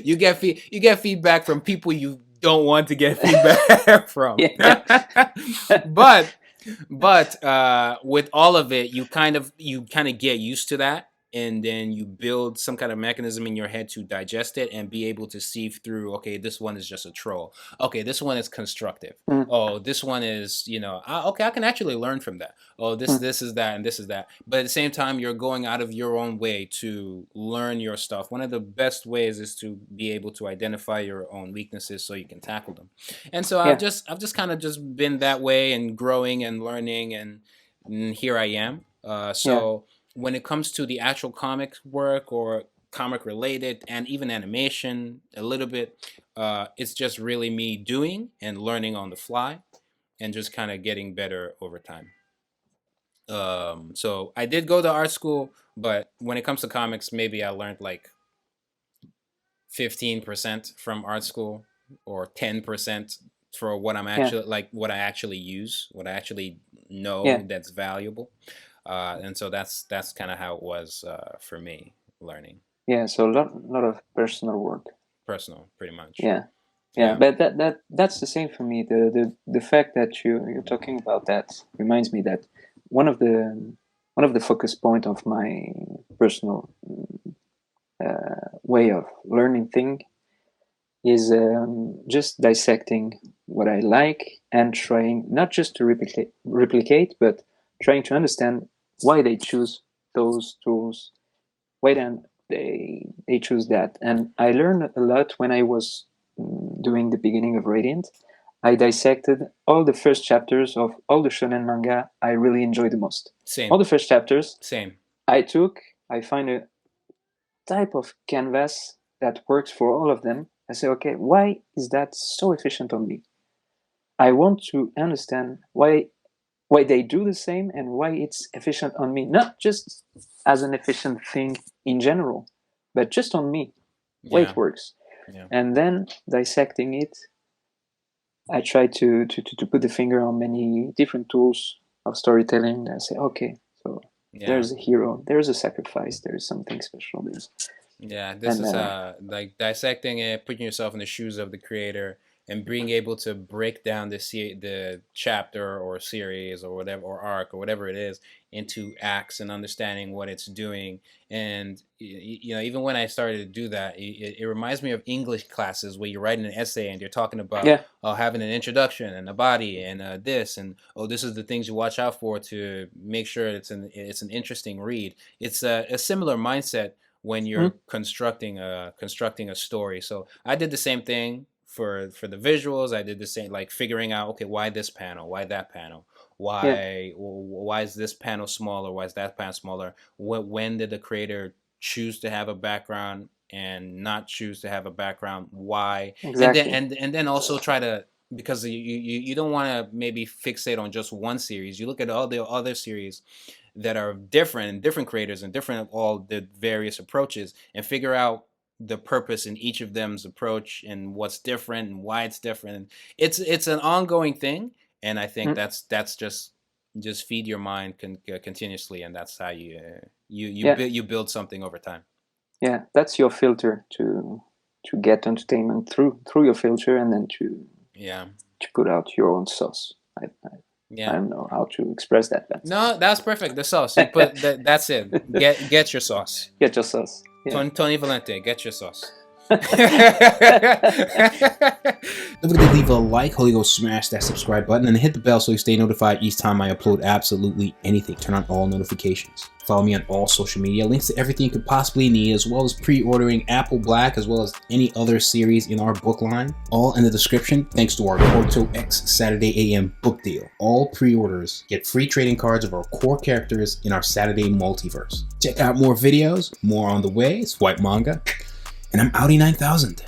You get feedback from people you don't want to get feedback from. yeah. but with all of it, you kind of get used to that, and then you build some kind of mechanism in your head to digest it and be able to see through. Okay, this one is just a troll. Okay, this one is constructive. Mm, Oh, this one is, okay, I can actually learn from that. Oh, mm, this is that, and this is that. But at the same time, you're going out of your own way to learn your stuff. One of the best ways is to be able to identify your own weaknesses so you can tackle them. And so yeah. I've just kind of just been that way and growing and learning, and here I am. Yeah. So when it comes to the actual comic work or comic related and even animation a little bit, it's just really me doing and learning on the fly and just kind of getting better over time. So I did go to art school, but when it comes to comics, maybe I learned like 15% from art school, or 10% for what I'm Yeah. actually like, what I actually use, what I actually know Yeah. that's valuable. And so that's kind of how it was for me learning. Yeah. So a lot of personal work. Personal, pretty much. Yeah. Yeah. Yeah. But that's the same for me. The fact that you're talking about that reminds me that one of the focus point of my personal way of learning thing is just dissecting what I like and trying not just to replicate, but trying to understand why they choose those tools, why then they choose that. And I learned a lot when I was doing the beginning of Radiant. I dissected all the first chapters of all the shonen manga I really enjoy the most. Same. All the first chapters Same. I find a type of canvas that works for all of them. I say, okay, why is that so efficient on me? I want to understand why they do the same and why it's efficient on me, not just as an efficient thing in general, but just on me, why Yeah. it works. Yeah. And then dissecting it, I try to put the finger on many different tools of storytelling. I say, okay, so Yeah. there's a hero, there's a sacrifice, there's something special. Yeah, this And is like dissecting it, putting yourself in the shoes of the creator, and being able to break down the chapter or series or whatever, or arc or whatever it is, into acts and understanding what it's doing. And even when I started to do that, it reminds me of English classes where you're writing an essay and you're talking about yeah, having an introduction and a body and this, and this is the things you watch out for to make sure it's an interesting read. It's a similar mindset when mm, you're constructing a story. So I did the same thing for the visuals. I did the same, like figuring out, okay, why this panel, why that panel, yeah, why is this panel smaller, why is that panel smaller? When did the creator choose to have a background and not choose to have a background? Why? And then exactly. and then also try to because you don't want to maybe fixate on just one series. You look at all the other series that are different creators and different all the various approaches, and figure out the purpose in each of them's approach and what's different and why it's different. It's an ongoing thing, and I think that's just feed your mind continuously, and that's how you build something over time. Yeah, that's your filter to get entertainment through your filter, and then to put out your own sauce. I don't know how to express that. But no, that's perfect. The sauce. You put that's it. Get your sauce. Get your sauce. Yeah. Tony Valente, get your sauce. Don't forget to leave a like, Holy Ghost, smash that subscribe button, and hit the bell so you stay notified each time I upload absolutely anything. Turn on all notifications. Follow me on all social media. Links to everything you could possibly need, as well as pre-ordering Apple Black, as well as any other series in our book line. All in the description, thanks to our Porto X Saturday AM book deal. All pre-orders get free trading cards of our core characters in our Saturday multiverse. Check out more videos, more on the way. It's Whyt Manga, and I'm Audi 9000.